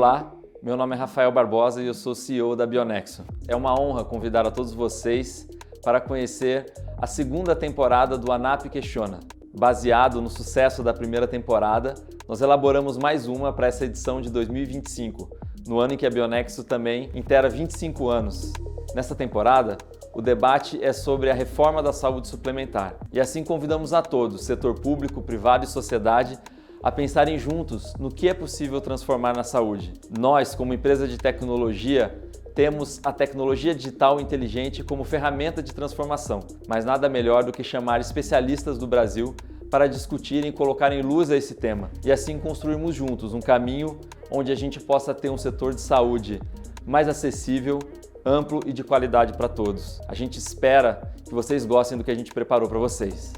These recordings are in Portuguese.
Olá, meu nome é Rafael Barbosa e eu sou CEO da Bionexo. É uma honra convidar a todos vocês para conhecer a segunda temporada do ANAP Questiona. Baseado no sucesso da primeira temporada, nós elaboramos mais uma para essa edição de 2025, no ano em que a Bionexo também inteira 25 anos. Nesta temporada, o debate é sobre a reforma da saúde suplementar. E assim convidamos a todos, setor público, privado e sociedade, a pensarem juntos no que é possível transformar na saúde. Nós, como empresa de tecnologia, temos a tecnologia digital inteligente como ferramenta de transformação, mas nada melhor do que chamar especialistas do Brasil para discutirem e colocarem luz a esse tema e assim construirmos juntos um caminho onde a gente possa ter um setor de saúde mais acessível, amplo e de qualidade para todos. A gente espera que vocês gostem do que a gente preparou para vocês.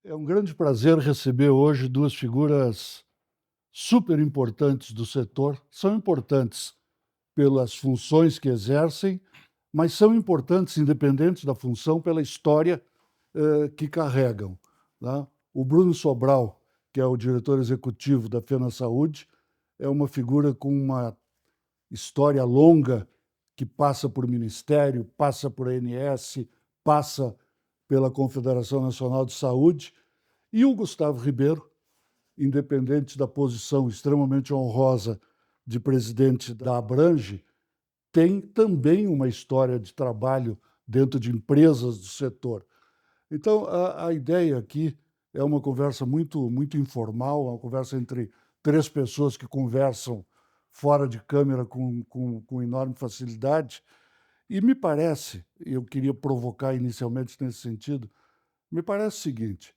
É um grande prazer receber hoje duas figuras super importantes do setor. São importantes pelas funções que exercem, mas são importantes, independentes da função, pela história que carregam, né? O Bruno Sobral, que é o diretor executivo da Fena Saúde, é uma figura com uma história longa que passa por Ministério, passa por ANS, passa pela Confederação Nacional de Saúde, e o Gustavo Ribeiro, independente da posição extremamente honrosa de presidente da Abrange, tem também uma história de trabalho dentro de empresas do setor. Então, a ideia aqui é uma conversa muito informal, uma conversa entre três pessoas que conversam fora de câmera com enorme facilidade. E me parece, eu queria provocar inicialmente nesse sentido, me parece o seguinte: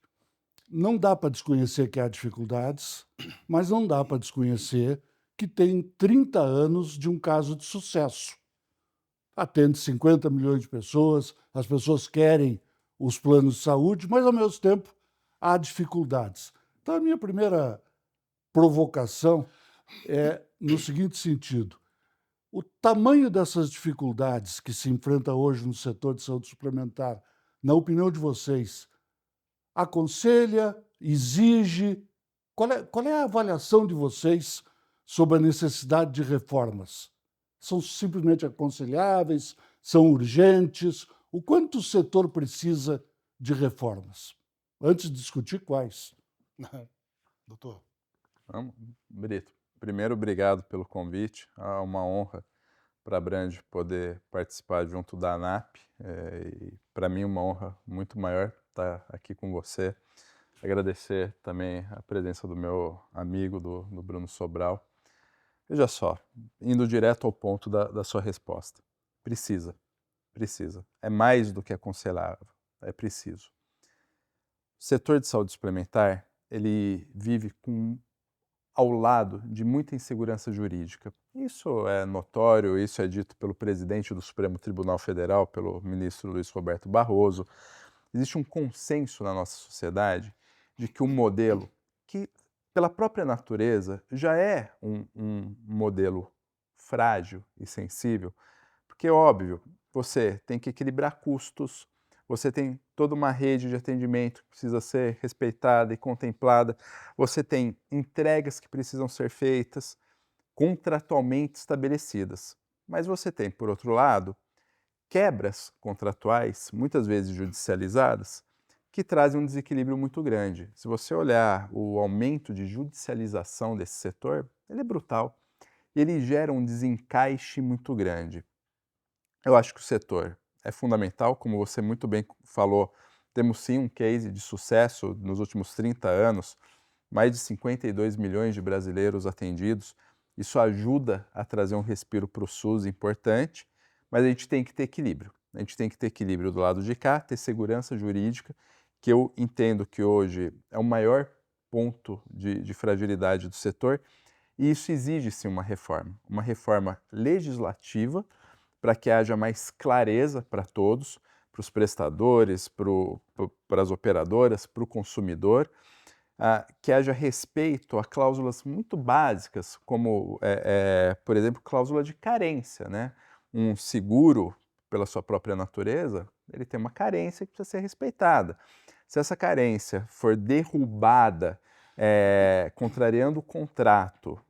não dá para desconhecer que há dificuldades, mas não dá para desconhecer que tem 30 anos de um caso de sucesso. Atende 50 milhões de pessoas, as pessoas querem os planos de saúde, mas, ao mesmo tempo, há dificuldades. Então, a minha primeira provocação é no seguinte sentido: o tamanho dessas dificuldades que se enfrenta hoje no setor de saúde suplementar, na opinião de vocês, aconselha, exige? Qual é a avaliação de vocês sobre a necessidade de reformas? São simplesmente aconselháveis? São urgentes? O quanto o setor precisa de reformas? Antes de discutir quais. Doutor. Vamos, Brito. Primeiro, obrigado pelo convite. É uma honra para a Abrange poder participar junto da ANAP. E para mim, uma honra muito maior estar aqui com você. Agradecer também a presença do meu amigo, do Bruno Sobral. Veja só, indo direto ao ponto da sua resposta. Precisa. É mais do que aconselhável, é preciso. O setor de saúde suplementar, ele vive ao lado de muita insegurança jurídica. Isso é notório, isso é dito pelo presidente do Supremo Tribunal Federal, pelo ministro Luiz Roberto Barroso. Existe um consenso na nossa sociedade de que o modelo, que pela própria natureza já é um modelo frágil e sensível, porque, óbvio, você tem que equilibrar custos, você tem toda uma rede de atendimento que precisa ser respeitada e contemplada, você tem entregas que precisam ser feitas, contratualmente estabelecidas. Mas você tem, por outro lado, quebras contratuais, muitas vezes judicializadas, que trazem um desequilíbrio muito grande. Se você olhar o aumento de judicialização desse setor, ele é brutal e ele gera um desencaixe muito grande. Eu acho que o setor é fundamental, como você muito bem falou, temos sim um case de sucesso nos últimos 30 anos, mais de 52 milhões de brasileiros atendidos. Isso ajuda a trazer um respiro para o SUS importante, mas a gente tem que ter equilíbrio. A gente tem que ter equilíbrio do lado de cá, ter segurança jurídica, que eu entendo que hoje é o maior ponto de fragilidade do setor, e isso exige sim uma reforma legislativa, para que haja mais clareza para todos, para os prestadores, para as operadoras, para o consumidor, que haja respeito a cláusulas muito básicas, como, por exemplo, cláusula de carência, né? Um seguro, pela sua própria natureza, ele tem uma carência que precisa ser respeitada. Se essa carência for derrubada contrariando o contrato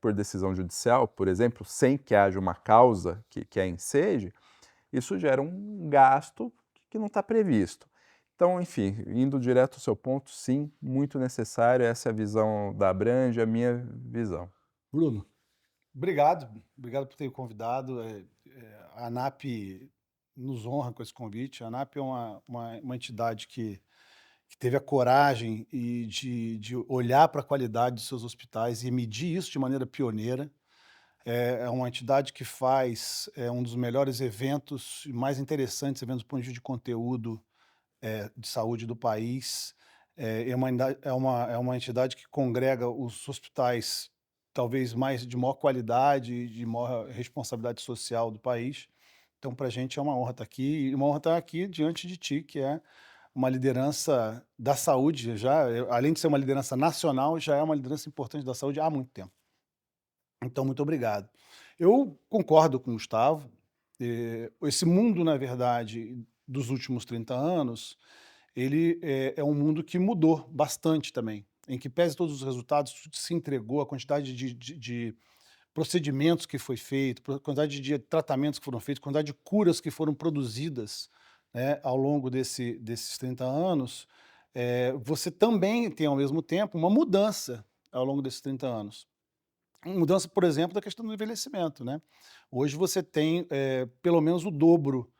por decisão judicial, por exemplo, sem que haja uma causa que a enseje, isso gera um gasto que não está previsto. Então, enfim, indo direto ao seu ponto, sim, muito necessário, essa é a visão da Abrange, a minha visão. Bruno, Obrigado por ter me convidado. A ANAP nos honra com esse convite. A ANAP é uma entidade que teve a coragem de olhar para a qualidade dos seus hospitais e medir isso de maneira pioneira. É uma entidade que faz um dos melhores eventos e mais interessantes eventos do ponto de vista de conteúdo de saúde do país. É uma entidade que congrega os hospitais talvez de maior qualidade e de maior responsabilidade social do país. Então, para a gente é uma honra estar aqui, e uma honra estar aqui diante de ti, que é uma liderança da saúde, além de ser uma liderança nacional, já é uma liderança importante da saúde há muito tempo. Então, muito obrigado. Eu concordo com o Gustavo. Esse mundo, na verdade, dos últimos 30 anos, ele é um mundo que mudou bastante também, em que pese todos os resultados, tudo se entregou, a quantidade de procedimentos que foi feito, a quantidade de tratamentos que foram feitos, a quantidade de curas que foram produzidas, né, ao longo desses 30 anos, você também tem, ao mesmo tempo, uma mudança ao longo desses 30 anos. Mudança, por exemplo, da questão do envelhecimento, né? Hoje você tem pelo menos o dobro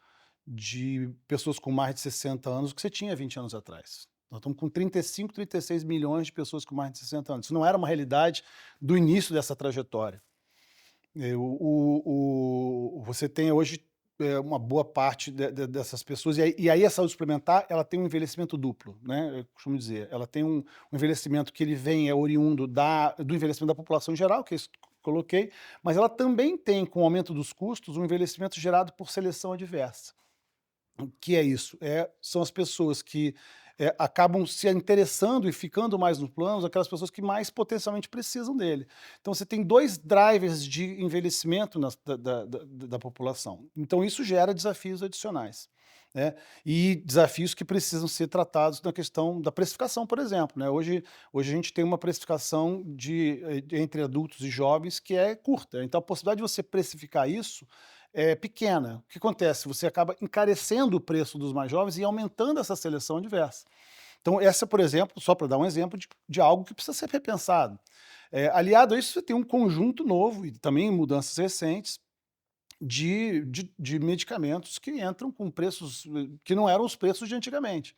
de pessoas com mais de 60 anos do que você tinha 20 anos atrás. Nós estamos com 35, 36 milhões de pessoas com mais de 60 anos. Isso não era uma realidade do início dessa trajetória. Você tem hoje uma boa parte dessas pessoas, e aí a saúde suplementar ela tem um envelhecimento duplo, né? Eu costumo dizer, ela tem um envelhecimento que ele vem oriundo do envelhecimento da população em geral, que é isso que eu coloquei, mas ela também tem, com o aumento dos custos, um envelhecimento gerado por seleção adversa. O que é isso? São as pessoas que acabam se interessando e ficando mais nos planos, aquelas pessoas que mais potencialmente precisam dele. Então você tem dois drivers de envelhecimento da população. Então isso gera desafios adicionais, né? E desafios que precisam ser tratados na questão da precificação, por exemplo, né? Hoje a gente tem uma precificação entre adultos e jovens que é curta. Então a possibilidade de você precificar isso é pequena. O que acontece? Você acaba encarecendo o preço dos mais jovens e aumentando essa seleção adversa. Então, essa, por exemplo, só para dar um exemplo de algo que precisa ser repensado. Aliado a isso, você tem um conjunto novo e também mudanças recentes de medicamentos que entram com preços que não eram os preços de antigamente.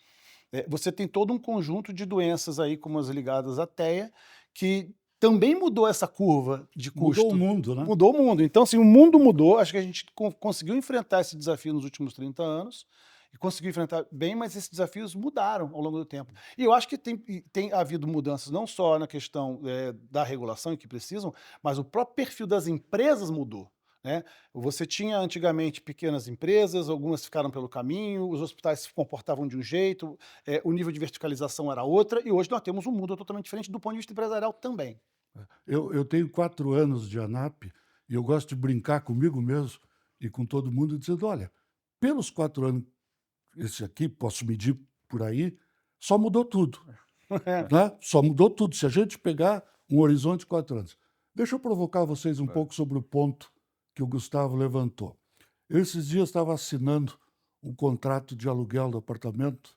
Você tem todo um conjunto de doenças aí, como as ligadas à TEA, que também mudou essa curva de custo. Mudou o mundo, né? Mudou o mundo. Então, assim, o mundo mudou. Acho que a gente conseguiu enfrentar esse desafio nos últimos 30 anos e conseguiu enfrentar bem, mas esses desafios mudaram ao longo do tempo. E eu acho que tem havido mudanças não só na questão da regulação, que precisam, mas o próprio perfil das empresas mudou, né? Você tinha antigamente pequenas empresas, algumas ficaram pelo caminho, os hospitais se comportavam de um jeito, o nível de verticalização era outra, e hoje nós temos um mundo totalmente diferente do ponto de vista empresarial também. Eu tenho 4 anos de ANAP e eu gosto de brincar comigo mesmo e com todo mundo, dizendo, olha, pelos 4 anos, esse aqui, posso medir por aí, só mudou tudo. Né? Só mudou tudo. Se a gente pegar um horizonte de 4 anos. Deixa eu provocar vocês um pouco sobre o ponto que o Gustavo levantou. Eu, esses dias, estava assinando um contrato de aluguel do apartamento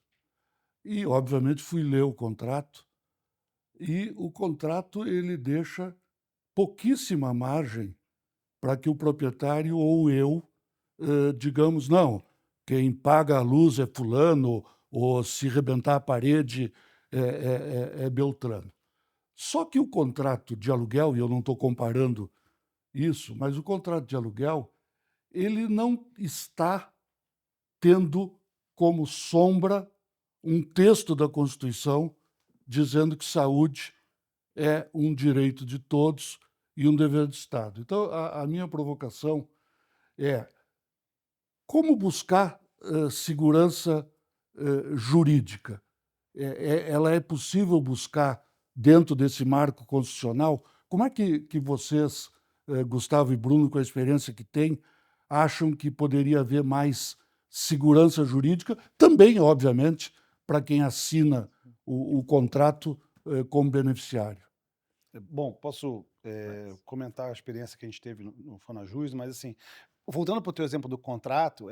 e, obviamente, fui ler o contrato. E o contrato ele deixa pouquíssima margem para que o proprietário ou eu digamos, não, quem paga a luz é fulano, ou se rebentar a parede é Beltrano. Só que o contrato de aluguel, e eu não estou comparando isso, mas o contrato de aluguel, ele não está tendo como sombra um texto da Constituição dizendo que saúde é um direito de todos e um dever do Estado. Então, a minha provocação é como buscar segurança jurídica. Ela é possível buscar dentro desse marco constitucional? Como é que vocês, Gustavo e Bruno, com a experiência que têm, acham que poderia haver mais segurança jurídica? Também, obviamente, para quem assina o contrato como beneficiário. Bom, posso comentar a experiência que a gente teve no Fonajus, mas assim, voltando para o teu exemplo do contrato,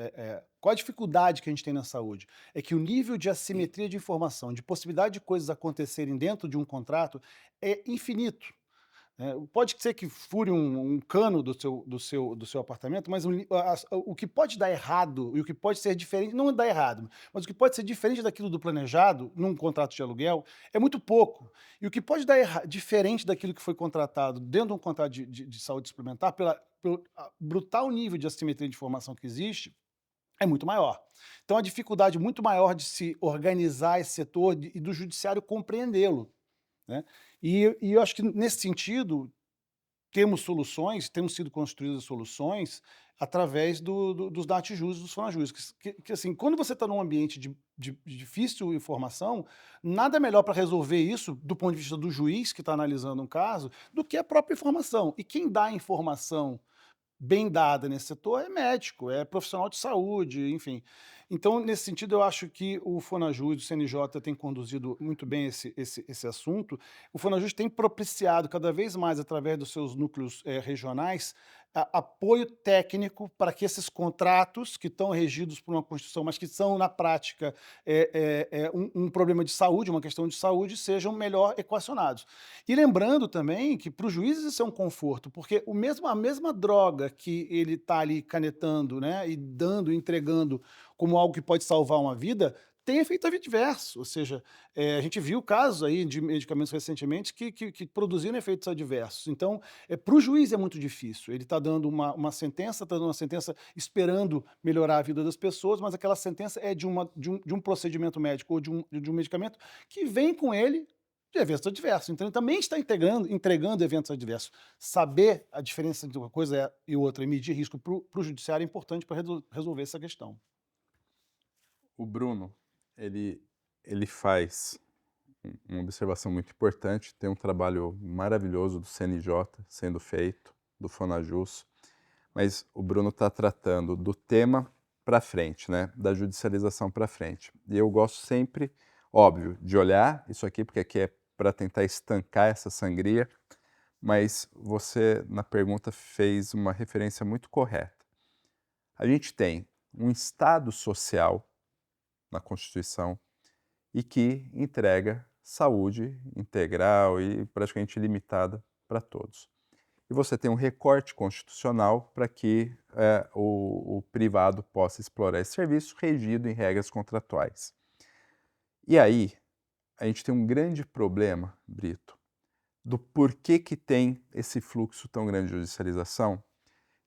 qual a dificuldade que a gente tem na saúde? É que o nível de assimetria de informação, de possibilidade de coisas acontecerem dentro de um contrato é infinito. Pode ser que fure um cano do seu apartamento, mas o que pode dar errado e o que pode ser diferente, não dá errado, mas o que pode ser diferente daquilo do planejado num contrato de aluguel é muito pouco. E o que pode dar diferente daquilo que foi contratado dentro de um contrato de saúde suplementar, pelo brutal nível de assimetria de informação que existe, é muito maior. Então, a dificuldade muito maior de se organizar esse setor e do judiciário compreendê-lo, né? E eu acho que nesse sentido temos sido construídas soluções através dos DATJUS e dos FONAJUS, que assim, quando você está num ambiente de difícil informação, nada melhor para resolver isso, do ponto de vista do juiz que está analisando um caso, do que a própria informação. E quem dá a informação bem dada nesse setor é médico, é profissional de saúde, enfim. Então, nesse sentido, eu acho que o Fonajus, o CNJ, tem conduzido muito bem esse assunto. O Fonajus tem propiciado cada vez mais, através dos seus núcleos regionais, apoio técnico para que esses contratos, que estão regidos por uma Constituição, mas que são, na prática, um problema de saúde, uma questão de saúde, sejam melhor equacionados. E lembrando também que para os juízes isso é um conforto, porque a mesma droga que ele está ali canetando, né, e entregando como algo que pode salvar uma vida, tem efeito adverso. Ou seja, a gente viu casos aí de medicamentos recentemente que produziram efeitos adversos. Então, para o juiz é muito difícil. Ele está dando uma sentença, esperando melhorar a vida das pessoas, mas aquela sentença é de um procedimento médico ou de um medicamento que vem com ele de eventos adversos. Então, ele também está entregando eventos adversos. Saber a diferença entre uma coisa e outra e medir risco para o judiciário é importante para resolver essa questão. O Bruno, ele faz uma observação muito importante, tem um trabalho maravilhoso do CNJ sendo feito, do Fonajus, mas o Bruno está tratando do tema para frente, né, da judicialização para frente. E eu gosto sempre, óbvio, de olhar isso aqui, porque aqui é para tentar estancar essa sangria, mas você, na pergunta, fez uma referência muito correta. A gente tem um Estado social na Constituição e que entrega saúde integral e praticamente ilimitada para todos. E você tem um recorte constitucional para que o privado possa explorar esse serviço regido em regras contratuais. E aí, a gente tem um grande problema, Brito, do porquê que tem esse fluxo tão grande de judicialização,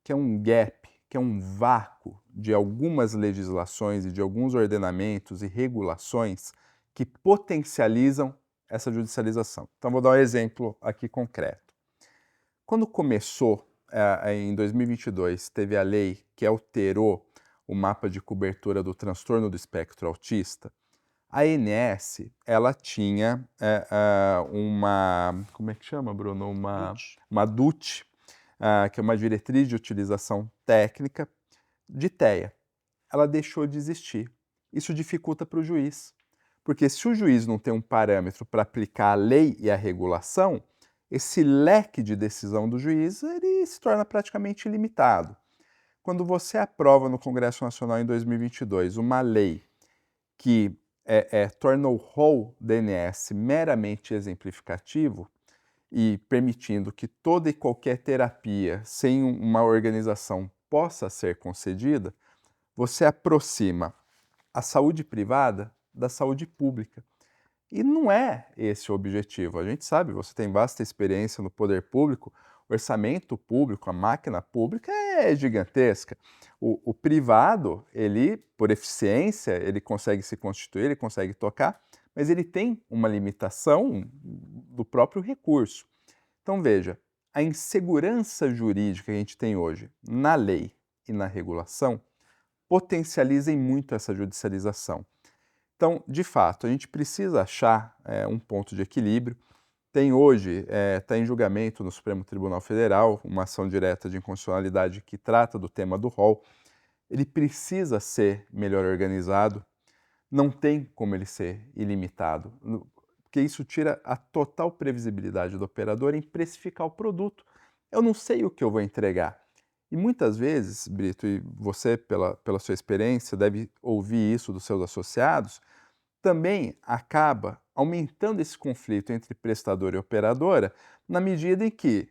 que é um gap, que é um vácuo de algumas legislações e de alguns ordenamentos e regulações que potencializam essa judicialização. Então, vou dar um exemplo aqui concreto. Quando começou, em 2022, teve a lei que alterou o mapa de cobertura do transtorno do espectro autista, a ANS, ela tinha como é que chama, Bruno? Uma DUT, que é uma diretriz de utilização técnica de TEA. Ela deixou de existir. Isso dificulta para o juiz, porque se o juiz não tem um parâmetro para aplicar a lei e a regulação, esse leque de decisão do juiz ele se torna praticamente ilimitado. Quando você aprova no Congresso Nacional em 2022 uma lei que torna o rol da ANS meramente exemplificativo e permitindo que toda e qualquer terapia sem uma organização possa ser concedida, você aproxima a saúde privada da saúde pública. E não é esse o objetivo. A gente sabe, você tem vasta experiência no poder público, o orçamento público, a máquina pública é gigantesca. O privado, ele, por eficiência, ele consegue se constituir, ele consegue tocar, mas ele tem uma limitação do próprio recurso. Então, veja, a insegurança jurídica que a gente tem hoje na lei e na regulação potencializam muito essa judicialização. Então, de fato, a gente precisa achar um ponto de equilíbrio. Tem hoje, está em julgamento no Supremo Tribunal Federal, uma ação direta de inconstitucionalidade que trata do tema do rol. Ele precisa ser melhor organizado, não tem como ele ser ilimitado. porque isso tira a total previsibilidade do operador em precificar o produto. Eu não sei o que eu vou entregar. E muitas vezes, Brito, e você, pela sua experiência, deve ouvir isso dos seus associados, também acaba aumentando esse conflito entre prestador e operadora, na medida em que,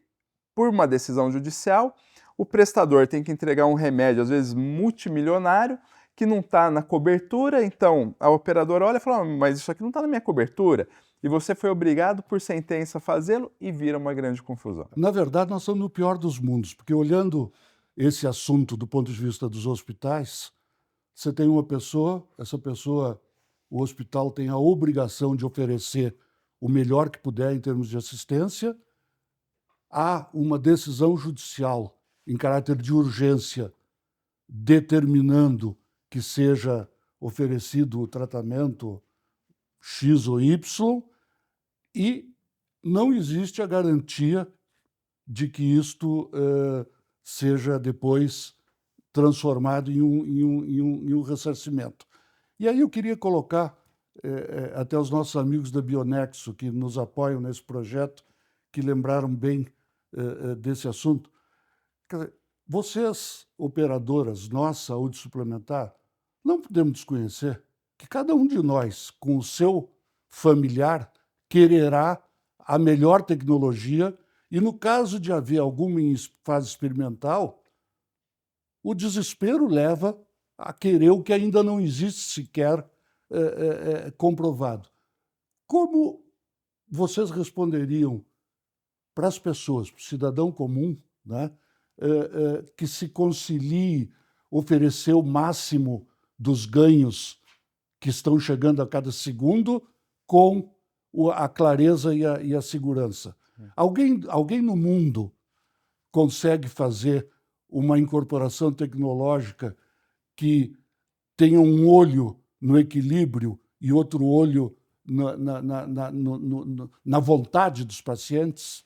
por uma decisão judicial, o prestador tem que entregar um remédio, às vezes multimilionário, que não está na cobertura, então a operadora olha e fala, mas isso aqui não está na minha cobertura, e você foi obrigado por sentença a fazê-lo e vira uma grande confusão. Na verdade, nós estamos no pior dos mundos, porque olhando esse assunto do ponto de vista dos hospitais, você tem uma pessoa, essa pessoa, o hospital tem a obrigação de oferecer o melhor que puder em termos de assistência, há uma decisão judicial em caráter de urgência determinando que seja oferecido o tratamento X ou Y e não existe a garantia de que isto seja depois transformado em um ressarcimento. E aí eu queria colocar até os nossos amigos da Bionexo, que nos apoiam nesse projeto, que lembraram bem desse assunto. Quer dizer, vocês, operadoras, nós, saúde suplementar, não podemos desconhecer que cada um de nós, com o seu familiar, quererá a melhor tecnologia e, no caso de haver alguma em fase experimental, o desespero leva a querer o que ainda não existe sequer comprovado. Como vocês responderiam para as pessoas, para o cidadão comum, né, que se concilie oferecer o máximo dos ganhos que estão chegando a cada segundo com a clareza e a segurança? Alguém no mundo consegue fazer uma incorporação tecnológica que tenha um olho no equilíbrio e outro olho na vontade dos pacientes?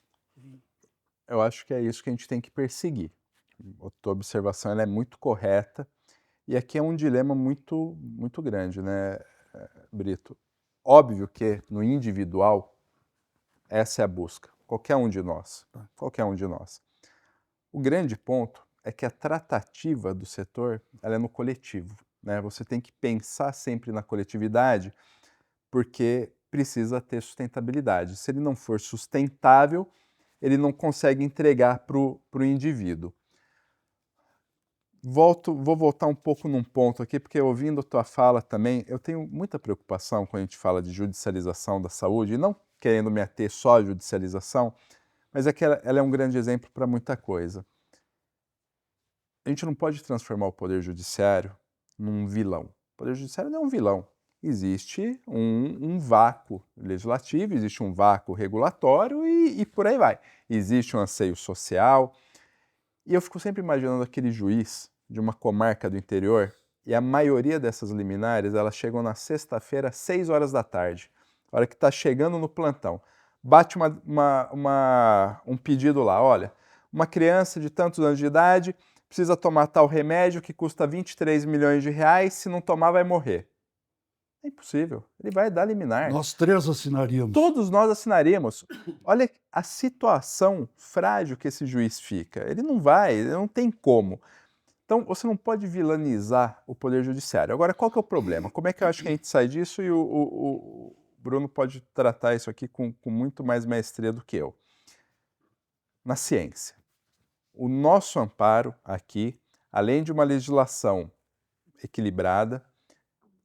Eu acho que é isso que a gente tem que perseguir. A tua observação ela é muito correta e aqui é um dilema muito, muito grande, né, Brito? Óbvio que no individual essa é a busca, qualquer um de nós, qualquer um de nós. O grande ponto é que a tratativa do setor ela é no coletivo, né? Você tem que pensar sempre na coletividade porque precisa ter sustentabilidade. Se ele não for sustentável, ele não consegue entregar para o indivíduo. Vou voltar um pouco num ponto aqui, porque ouvindo a tua fala também, eu tenho muita preocupação quando a gente fala de judicialização da saúde, e não querendo me ater só à judicialização, mas é que ela é um grande exemplo para muita coisa. A gente não pode transformar o Poder Judiciário num vilão. O Poder Judiciário não é um vilão. Existe um vácuo legislativo, existe um vácuo regulatório e por aí vai. Existe um anseio social. E eu fico sempre imaginando aquele juiz de uma comarca do interior, e a maioria dessas liminares, elas chegam na sexta-feira, às 6 horas da tarde, a hora que está chegando no plantão. Bate um pedido lá, olha, uma criança de tantos anos de idade precisa tomar tal remédio que custa 23 milhões de reais, se não tomar vai morrer. É impossível, ele vai dar liminar. Nós três assinaríamos. Todos nós assinaríamos. Olha a situação frágil que esse juiz fica. Ele não tem como. Então, você não pode vilanizar o Poder Judiciário. Agora, qual que é o problema? Como é que eu acho que a gente sai disso? E o Bruno pode tratar isso aqui com muito mais maestria do que eu. Na ciência. O nosso amparo aqui, além de uma legislação equilibrada,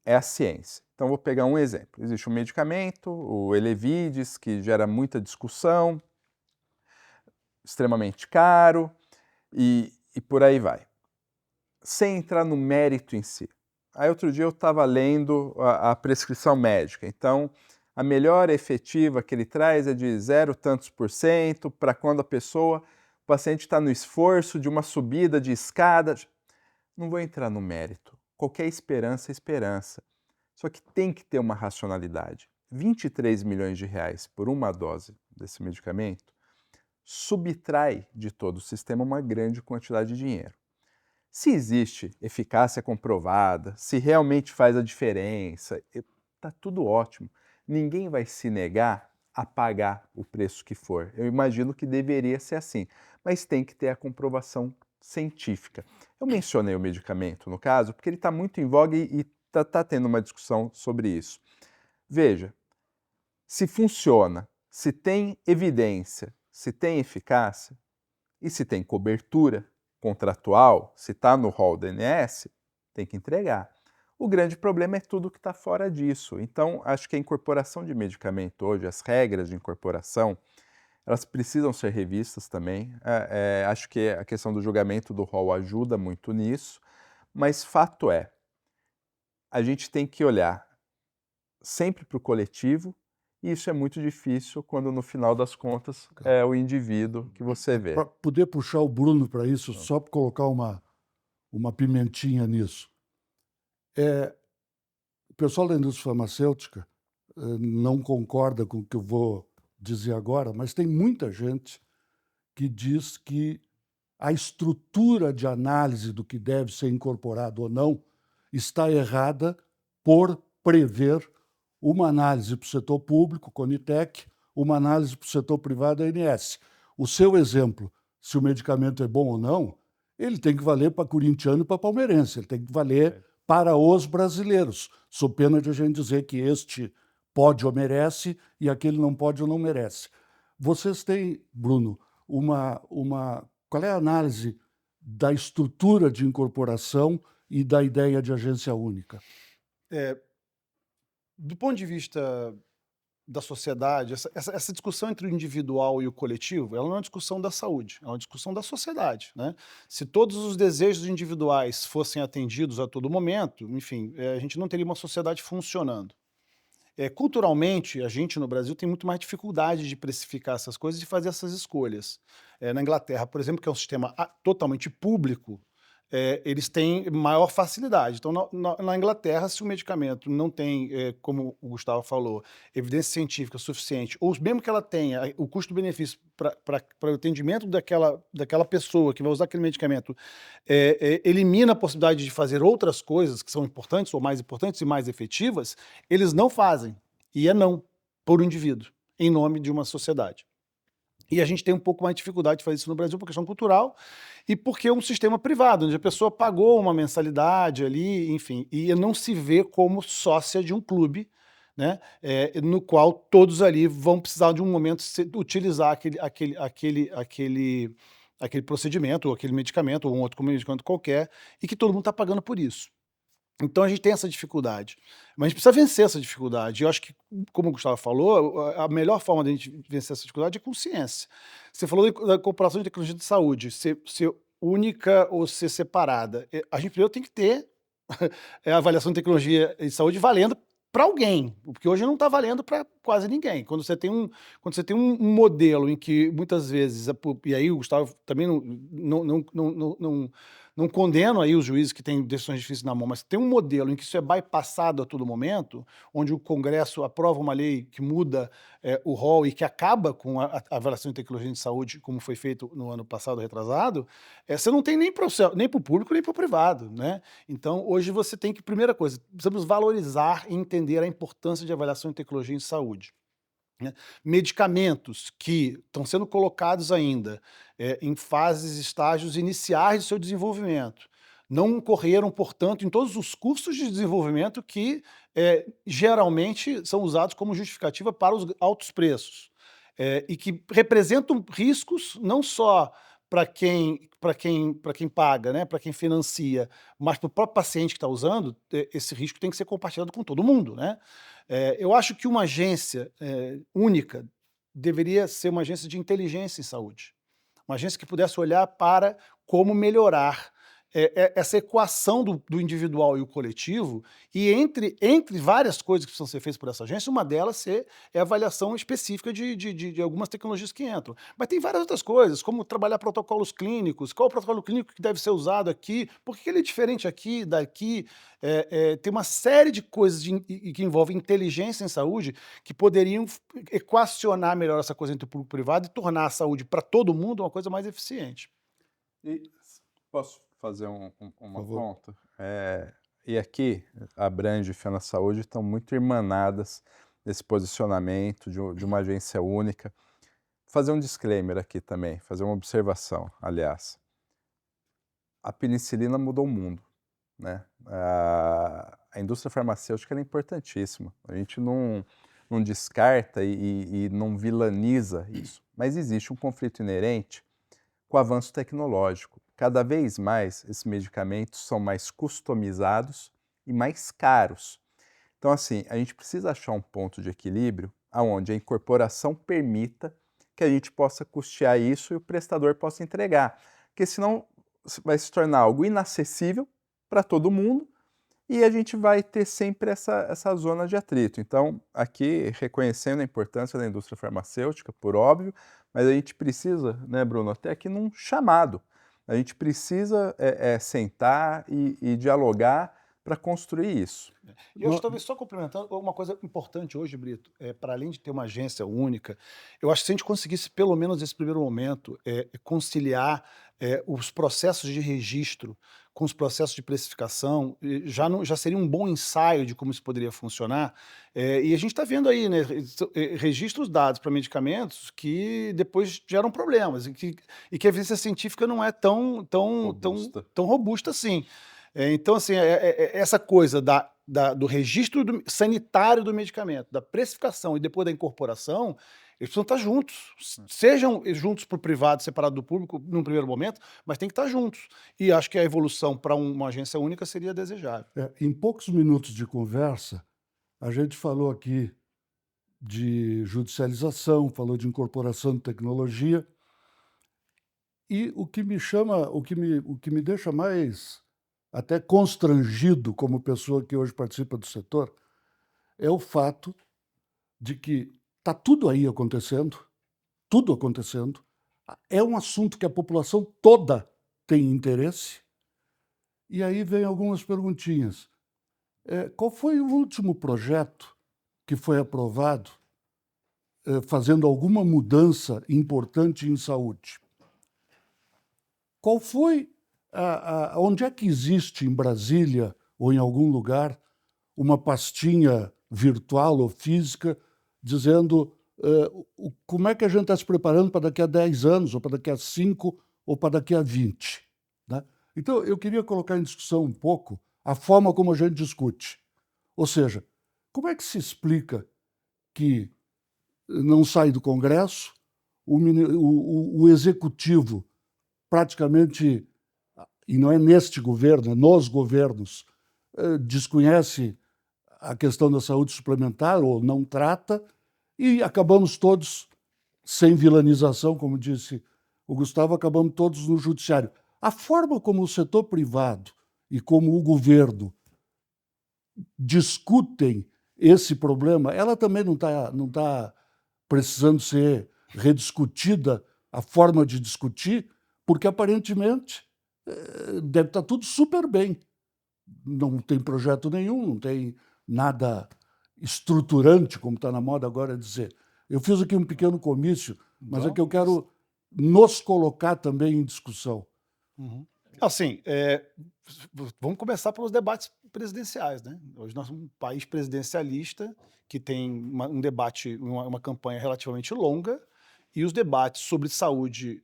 é a ciência. Então, vou pegar um exemplo. Existe um medicamento, o Elevidys, que gera muita discussão, extremamente caro e por aí vai. Sem entrar no mérito em si. Aí outro dia eu estava lendo a prescrição médica. Então, a melhora efetiva que ele traz é de 0 tantos por cento para quando o paciente está no esforço de uma subida de escada. Não vou entrar no mérito. Qualquer esperança é esperança. Só que tem que ter uma racionalidade. 23 milhões de reais por uma dose desse medicamento subtrai de todo o sistema uma grande quantidade de dinheiro. Se existe eficácia comprovada, se realmente faz a diferença, está tudo ótimo. ninguém vai se negar a pagar o preço que for. Eu imagino que deveria ser assim, mas tem que ter a comprovação científica. Eu mencionei o medicamento, no caso, porque ele está muito em voga e está tendo uma discussão sobre isso. Veja, se funciona, se tem evidência, se tem eficácia e se tem cobertura contratual, se está no rol do INSS, tem que entregar. O grande problema é tudo que está fora disso. Então, acho que a incorporação de medicamento hoje, as regras de incorporação, elas precisam ser revistas também. Acho que a questão do julgamento do rol ajuda muito nisso, mas fato é, a gente tem que olhar sempre para o coletivo, e isso é muito difícil quando, no final das contas, é o indivíduo que você vê. Para poder puxar o Bruno para isso, só para colocar uma pimentinha nisso. O pessoal da indústria farmacêutica não concorda com o que eu vou dizer agora, mas tem muita gente que diz que a estrutura de análise do que deve ser incorporado ou não está errada por prever uma análise para o setor público, Conitec, uma análise para o setor privado, ANS. O seu exemplo, se o medicamento é bom ou não, ele tem que valer para corintiano e para palmeirense, ele tem que valer para os brasileiros, sob pena de a gente dizer que este pode ou merece e aquele não pode ou não merece. Vocês têm, Bruno, qual é a análise da estrutura de incorporação e da ideia de agência única? Do ponto de vista da sociedade, essa discussão entre o individual e o coletivo, ela não é uma discussão da saúde, é uma discussão da sociedade, né? Se todos os desejos individuais fossem atendidos a todo momento, enfim, a gente não teria uma sociedade funcionando. Culturalmente, a gente no Brasil tem muito mais dificuldade de precificar essas coisas e fazer essas escolhas. Na Inglaterra, por exemplo, que é um sistema totalmente público, eles têm maior facilidade. Então, na Inglaterra, se o medicamento não tem, como o Gustavo falou, evidência científica suficiente, ou mesmo que ela tenha o custo-benefício para o atendimento daquela pessoa que vai usar aquele medicamento, elimina a possibilidade de fazer outras coisas que são importantes, ou mais importantes e mais efetivas, eles não fazem. E é não, por um indivíduo, em nome de uma sociedade. E a gente tem um pouco mais de dificuldade de fazer isso no Brasil por questão cultural e porque é um sistema privado, onde a pessoa pagou uma mensalidade ali, enfim, e não se vê como sócia de um clube, né, no qual todos ali vão precisar de um momento utilizar aquele procedimento, ou aquele medicamento, ou um outro medicamento qualquer, e que todo mundo está pagando por isso. Então a gente tem essa dificuldade, mas a gente precisa vencer essa dificuldade. Eu acho que, como o Gustavo falou, a melhor forma de a gente vencer essa dificuldade é com ciência. Você falou da incorporação de tecnologia de saúde, ser única ou ser separada. A gente primeiro tem que ter a avaliação de tecnologia de saúde valendo para alguém, porque hoje não está valendo para quase ninguém. Quando você tem um modelo em que muitas vezes, e aí o Gustavo também não condeno aí os juízes que têm decisões difíceis na mão, mas tem um modelo em que isso é bypassado a todo momento, onde o Congresso aprova uma lei que muda o rol e que acaba com a avaliação de tecnologia de saúde, como foi feito no ano passado, retrasado, você não tem nem para o público nem para o privado, né? Então, hoje você tem que, primeira coisa, precisamos valorizar e entender a importância de avaliação de tecnologia em saúde. Medicamentos que estão sendo colocados ainda em fases, estágios iniciais do seu desenvolvimento, não correram, portanto, em todos os custos de desenvolvimento que geralmente são usados como justificativa para os altos preços, e que representam riscos não só para quem paga, né, para quem financia, mas para o próprio paciente que está usando, esse risco tem que ser compartilhado com todo mundo, né? Eu acho que uma agência única deveria ser uma agência de inteligência em saúde. Uma agência que pudesse olhar para como melhorar essa equação do individual e o coletivo, e entre várias coisas que precisam ser feitas por essa agência, uma delas é a avaliação específica de algumas tecnologias que entram. Mas tem várias outras coisas, como trabalhar protocolos clínicos, qual o protocolo clínico que deve ser usado aqui, por que ele é diferente aqui, daqui. Tem uma série de coisas que envolvem inteligência em saúde que poderiam equacionar melhor essa coisa entre o público e o privado e tornar a saúde para todo mundo uma coisa mais eficiente. E posso fazer uma conta? E aqui, a Brand e Fena Saúde estão muito irmanadas nesse posicionamento de uma agência única. Fazer um disclaimer aqui também, fazer uma observação, aliás. A penicilina mudou o mundo, né? A indústria farmacêutica ela é importantíssima. A gente não descarta e não vilaniza isso. Mas existe um conflito inerente com o avanço tecnológico. Cada vez mais esses medicamentos são mais customizados e mais caros. Então, assim, a gente precisa achar um ponto de equilíbrio onde a incorporação permita que a gente possa custear isso e o prestador possa entregar. Porque senão vai se tornar algo inacessível para todo mundo e a gente vai ter sempre essa zona de atrito. Então, aqui, reconhecendo a importância da indústria farmacêutica, por óbvio, mas a gente precisa, né, Bruno, até aqui num chamado. A gente precisa sentar e dialogar para construir isso. E eu acho que talvez só complementando, uma coisa importante hoje, Brito, para além de ter uma agência única, eu acho que se a gente conseguisse, pelo menos nesse primeiro momento, conciliar os processos de registro com os processos de precificação, já seria um bom ensaio de como isso poderia funcionar. E a gente está vendo aí, né, registros dados para medicamentos que depois geram problemas e que a evidência científica não é tão robusta assim. Então, assim, essa coisa do registro sanitário do medicamento, da precificação e depois da incorporação, eles precisam estar juntos. Sejam juntos para o privado, separado do público, num primeiro momento, mas tem que estar juntos. E acho que a evolução para uma agência única seria desejável. Em poucos minutos de conversa, a gente falou aqui de judicialização, falou de incorporação de tecnologia, e o que me deixa mais até constrangido como pessoa que hoje participa do setor é o fato de que está tudo aí acontecendo, tudo acontecendo, é um assunto que a população toda tem interesse, e aí vem algumas perguntinhas. Qual foi o último projeto que foi aprovado fazendo alguma mudança importante em saúde? Qual foi onde é que existe em Brasília ou em algum lugar uma pastinha virtual ou física dizendo como é que a gente está se preparando para daqui a 10 anos, ou para daqui a 5, ou para daqui a 20? Né? Então, eu queria colocar em discussão um pouco a forma como a gente discute. Ou seja, como é que se explica que não sai do Congresso, o Executivo praticamente, e não é neste governo, é nos governos, desconhece a questão da saúde suplementar ou não trata, e acabamos todos, sem vilanização, como disse o Gustavo, acabamos todos no judiciário. A forma como o setor privado e como o governo discutem esse problema, ela também não tá precisando ser rediscutida, a forma de discutir, porque aparentemente deve estar tudo super bem. Não tem projeto nenhum, não tem nada estruturante, como está na moda agora dizer. Eu fiz aqui um pequeno comício, mas é que eu quero nos colocar também em discussão. Uhum. Assim, vamos começar pelos debates presidenciais, né? Hoje nós somos um país presidencialista que tem um debate, uma campanha relativamente longa, e os debates sobre saúde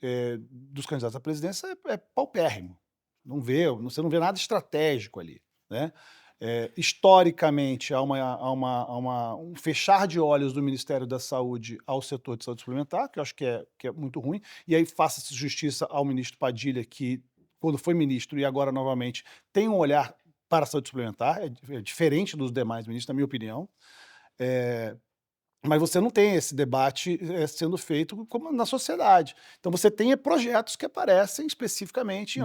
dos candidatos à presidência é paupérrimo. Você não vê nada estratégico ali, né? Historicamente, há um fechar de olhos do Ministério da Saúde ao setor de saúde suplementar, que eu acho que é muito ruim, e aí faça-se justiça ao ministro Padilha, que, quando foi ministro e agora novamente, tem um olhar para a saúde suplementar, é diferente dos demais ministros, na minha opinião. Mas você não tem esse debate sendo feito como na sociedade. Então você tem projetos que aparecem especificamente,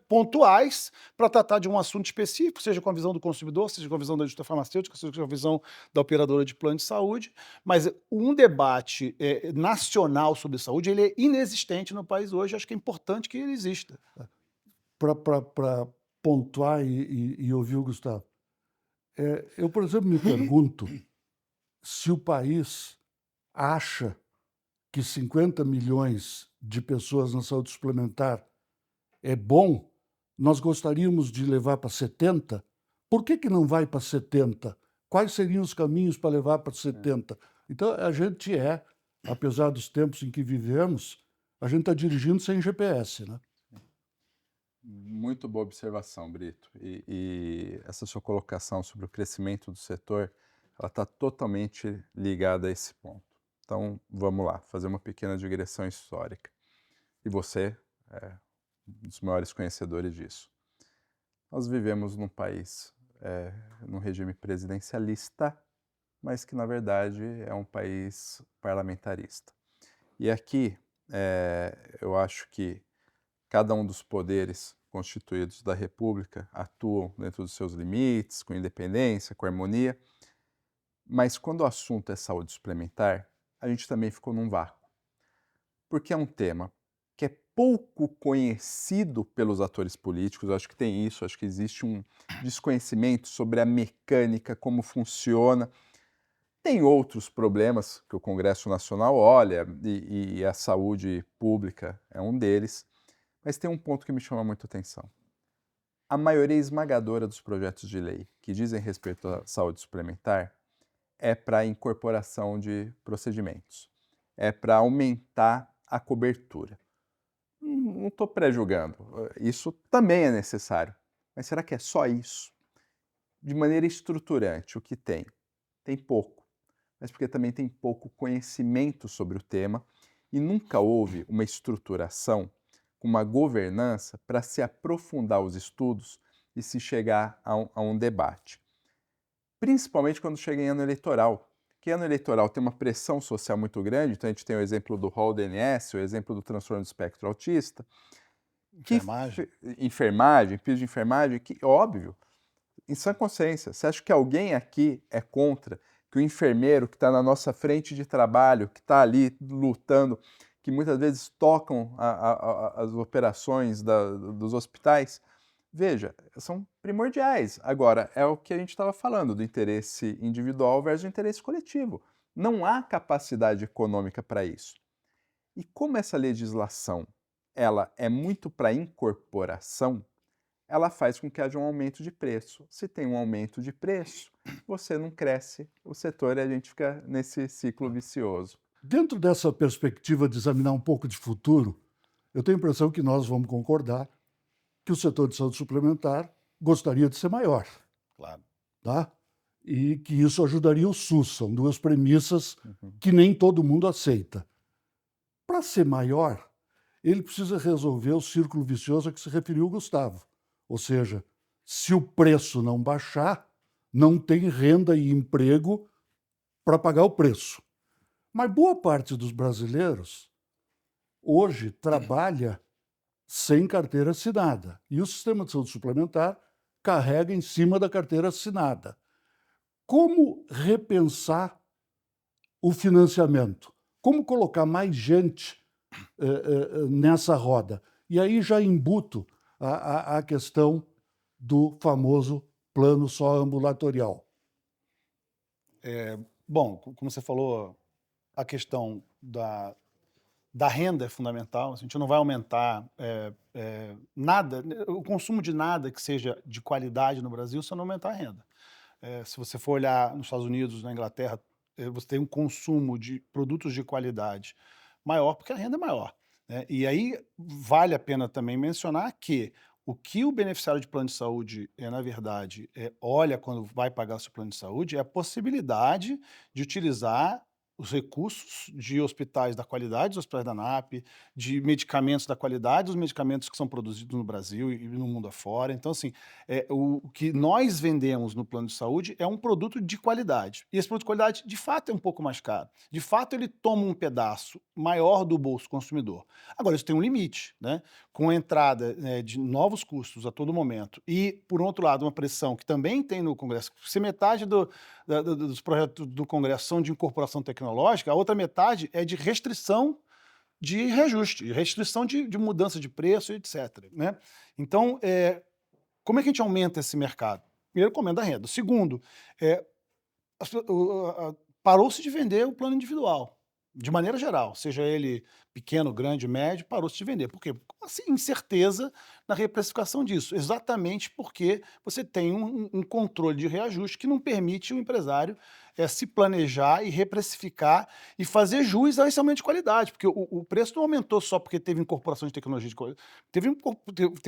pontuais, para tratar de um assunto específico, seja com a visão do consumidor, seja com a visão da indústria farmacêutica, seja com a visão da operadora de plano de saúde. Mas um debate nacional sobre saúde, ele é inexistente no país hoje. Acho que é importante que ele exista. Para pontuar e ouvir o Gustavo, eu, por exemplo, me pergunto se o país acha que 50 milhões de pessoas na saúde suplementar é bom, nós gostaríamos de levar para 70, por que não vai para 70 quais seriam os caminhos para levar para 70%. Então, a gente apesar dos tempos em que vivemos, a gente está dirigindo sem GPS, né? Muito boa observação, Brito. E essa sua colocação sobre o crescimento do setor, ela está totalmente ligada a esse ponto. Então, vamos lá, fazer uma pequena digressão histórica. E você é um dos maiores conhecedores disso. Nós vivemos num país, num regime presidencialista, mas que, na verdade, é um país parlamentarista. E aqui, eu acho que cada um dos poderes constituídos da República atuam dentro dos seus limites, com independência, com harmonia, mas quando o assunto é saúde suplementar, a gente também ficou num vácuo, porque é um tema que é pouco conhecido pelos atores políticos. Eu acho que tem isso, acho que existe um desconhecimento sobre a mecânica, como funciona. Tem outros problemas que o Congresso Nacional olha, e a saúde pública é um deles, mas tem um ponto que me chama muito a atenção. A maioria esmagadora dos projetos de lei que dizem respeito à saúde suplementar é para a incorporação de procedimentos, é para aumentar a cobertura. Não estou pré-julgando, isso também é necessário, mas será que é só isso? De maneira estruturante, o que tem? Tem pouco, mas porque também tem pouco conhecimento sobre o tema e nunca houve uma estruturação, uma governança para se aprofundar os estudos e se chegar a um debate. Principalmente quando chega em ano eleitoral, que ano eleitoral tem uma pressão social muito grande, então a gente tem o exemplo do rol DNS, o exemplo do transtorno do espectro autista. Enfermagem, piso de enfermagem, que óbvio, em sã consciência, você acha que alguém aqui é contra que o enfermeiro que está na nossa frente de trabalho, que está ali lutando, que muitas vezes tocam as operações dos hospitais, veja, são primordiais. Agora, é o que a gente estava falando, do interesse individual versus o interesse coletivo. Não há capacidade econômica para isso. E como essa legislação ela é muito para incorporação, ela faz com que haja um aumento de preço. Se tem um aumento de preço, você não cresce o setor e a gente fica nesse ciclo vicioso. Dentro dessa perspectiva de examinar um pouco de futuro, eu tenho a impressão que nós vamos concordar que o setor de saúde suplementar gostaria de ser maior. Claro. Tá? E que isso ajudaria o SUS. São duas premissas que nem todo mundo aceita. Para ser maior, ele precisa resolver o círculo vicioso a que se referiu o Gustavo. Ou seja, se o preço não baixar, não tem renda e emprego para pagar o preço. Mas boa parte dos brasileiros hoje trabalha sem carteira assinada. E o sistema de saúde suplementar carrega em cima da carteira assinada. Como repensar o financiamento? Como colocar mais gente nessa roda? E aí já embuto a questão do famoso plano só ambulatorial. Bom, como você falou, a questão da renda é fundamental. A gente não vai aumentar nada, o consumo de nada que seja de qualidade no Brasil se não aumentar a renda. Se você for olhar nos Estados Unidos, na Inglaterra, você tem um consumo de produtos de qualidade maior porque a renda é maior, né? E aí vale a pena também mencionar que o que o beneficiário de plano de saúde, na verdade, olha quando vai pagar o seu plano de saúde é a possibilidade de utilizar os recursos de hospitais da qualidade, dos hospitais da ANAP, de medicamentos da qualidade, dos medicamentos que são produzidos no Brasil e no mundo afora. Então, assim, o que nós vendemos no plano de saúde é um produto de qualidade. E esse produto de qualidade, de fato, é um pouco mais caro. De fato, ele toma um pedaço maior do bolso consumidor. Agora, isso tem um limite, né? Com a entrada de novos custos a todo momento e, por outro lado, uma pressão que também tem no Congresso. Se metade dos projetos do Congresso são de incorporação tecnológica, a outra metade é de restrição de reajuste, restrição de mudança de preço, etc. Né? Então, como é que a gente aumenta esse mercado? Primeiro, com aumento da renda. Segundo, parou-se de vender o plano individual. de maneira geral, seja ele pequeno, grande, médio, parou-se de vender. Por quê? Assim, incerteza na reprecificação disso, exatamente porque você tem um controle de reajuste que não permite o empresário se planejar e reprecificar e fazer jus a esse aumento de qualidade, porque o preço não aumentou só porque teve incorporação de tecnologia de qualidade, teve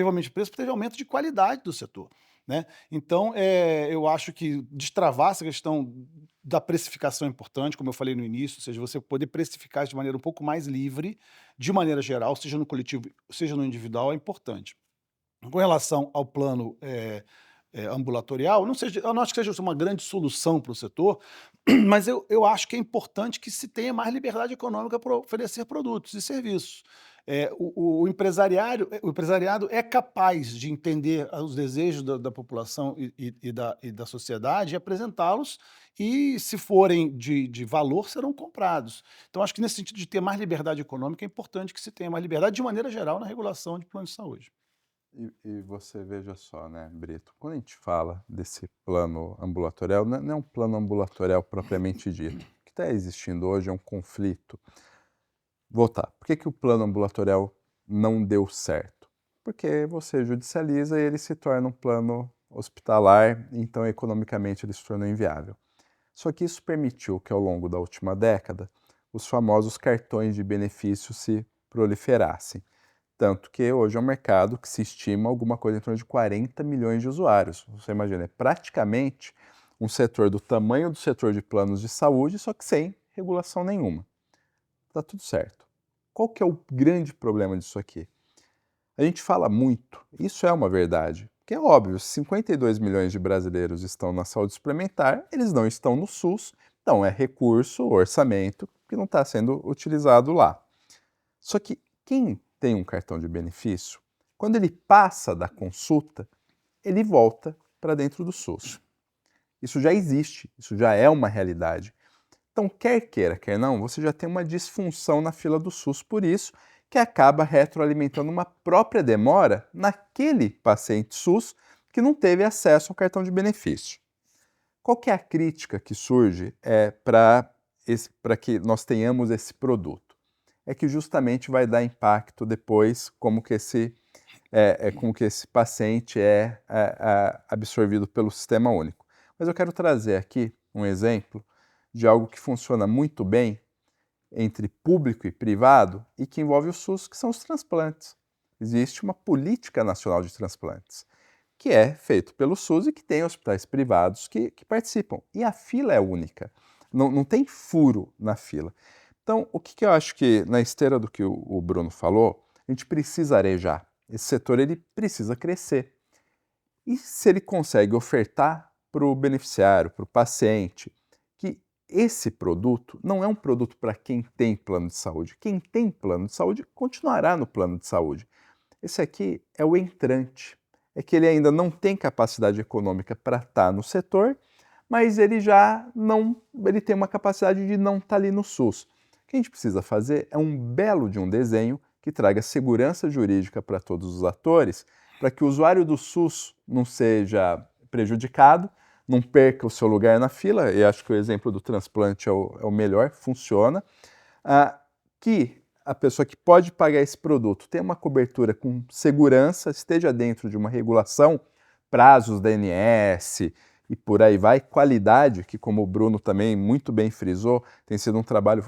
aumento de preço porque teve aumento de qualidade do setor, né? Então, eu acho que destravar essa questão da precificação é importante, como eu falei no início, ou seja, você poder precificar isso de maneira um pouco mais livre, de maneira geral, seja no coletivo, seja no individual, é importante. Com relação ao plano ambulatorial, eu não acho que seja uma grande solução para o setor, mas eu acho que é importante que se tenha mais liberdade econômica para oferecer produtos e serviços. O empresariado é capaz de entender os desejos da população e da sociedade e apresentá-los, e se forem de valor, serão comprados. Então, acho que nesse sentido de ter mais liberdade econômica, é importante que se tenha mais liberdade, de maneira geral, na regulação de planos de saúde. E você veja só, né, Brito, quando a gente fala desse plano ambulatorial, não é um plano ambulatorial propriamente dito. O que está existindo hoje é um conflito. Voltar. Por que o plano ambulatorial não deu certo? Porque você judicializa e ele se torna um plano hospitalar, então economicamente ele se tornou inviável. Só que isso permitiu que ao longo da última década os famosos cartões de benefício se proliferassem. Tanto que hoje é um mercado que se estima alguma coisa em torno de 40 milhões de usuários. Você imagina, é praticamente um setor do tamanho do setor de planos de saúde, só que sem regulação nenhuma. Tá tudo certo. Qual que é o grande problema disso aqui? A gente fala muito, isso é uma verdade, que é óbvio, 52 milhões de brasileiros estão na saúde suplementar, eles não estão no SUS, então é recurso, orçamento, que não está sendo utilizado lá. Só que quem tem um cartão de benefício, quando ele passa da consulta, ele volta para dentro do SUS. Isso já existe, isso já é uma realidade. Então, quer queira, quer não, você já tem uma disfunção na fila do SUS por isso, que acaba retroalimentando uma própria demora naquele paciente SUS que não teve acesso ao cartão de benefício. Qual que é a crítica que surge para que nós tenhamos esse produto? É que justamente vai dar impacto depois como que esse paciente é absorvido pelo sistema único. Mas eu quero trazer aqui um exemplo de algo que funciona muito bem entre público e privado e que envolve o SUS, que são os transplantes. Existe uma política nacional de transplantes, que é feito pelo SUS e que tem hospitais privados que participam. E a fila é única, não tem furo na fila. Então, o que eu acho que, na esteira do que o Bruno falou, a gente precisa arejar. Esse setor ele precisa crescer. E se ele consegue ofertar para o beneficiário, para o paciente, que esse produto não é um produto para quem tem plano de saúde. Quem tem plano de saúde continuará no plano de saúde. Esse aqui é o entrante. É que ele ainda não tem capacidade econômica para estar no setor, mas ele já não, ele tem uma capacidade de não estar ali no SUS. O que a gente precisa fazer é um belo de um desenho que traga segurança jurídica para todos os atores, para que o usuário do SUS não seja prejudicado, não perca o seu lugar na fila, e acho que o exemplo do transplante é o melhor, funciona, que a pessoa que pode pagar esse produto tenha uma cobertura com segurança, esteja dentro de uma regulação, prazos da ANS e por aí vai, qualidade, que como o Bruno também muito bem frisou, tem sido um trabalho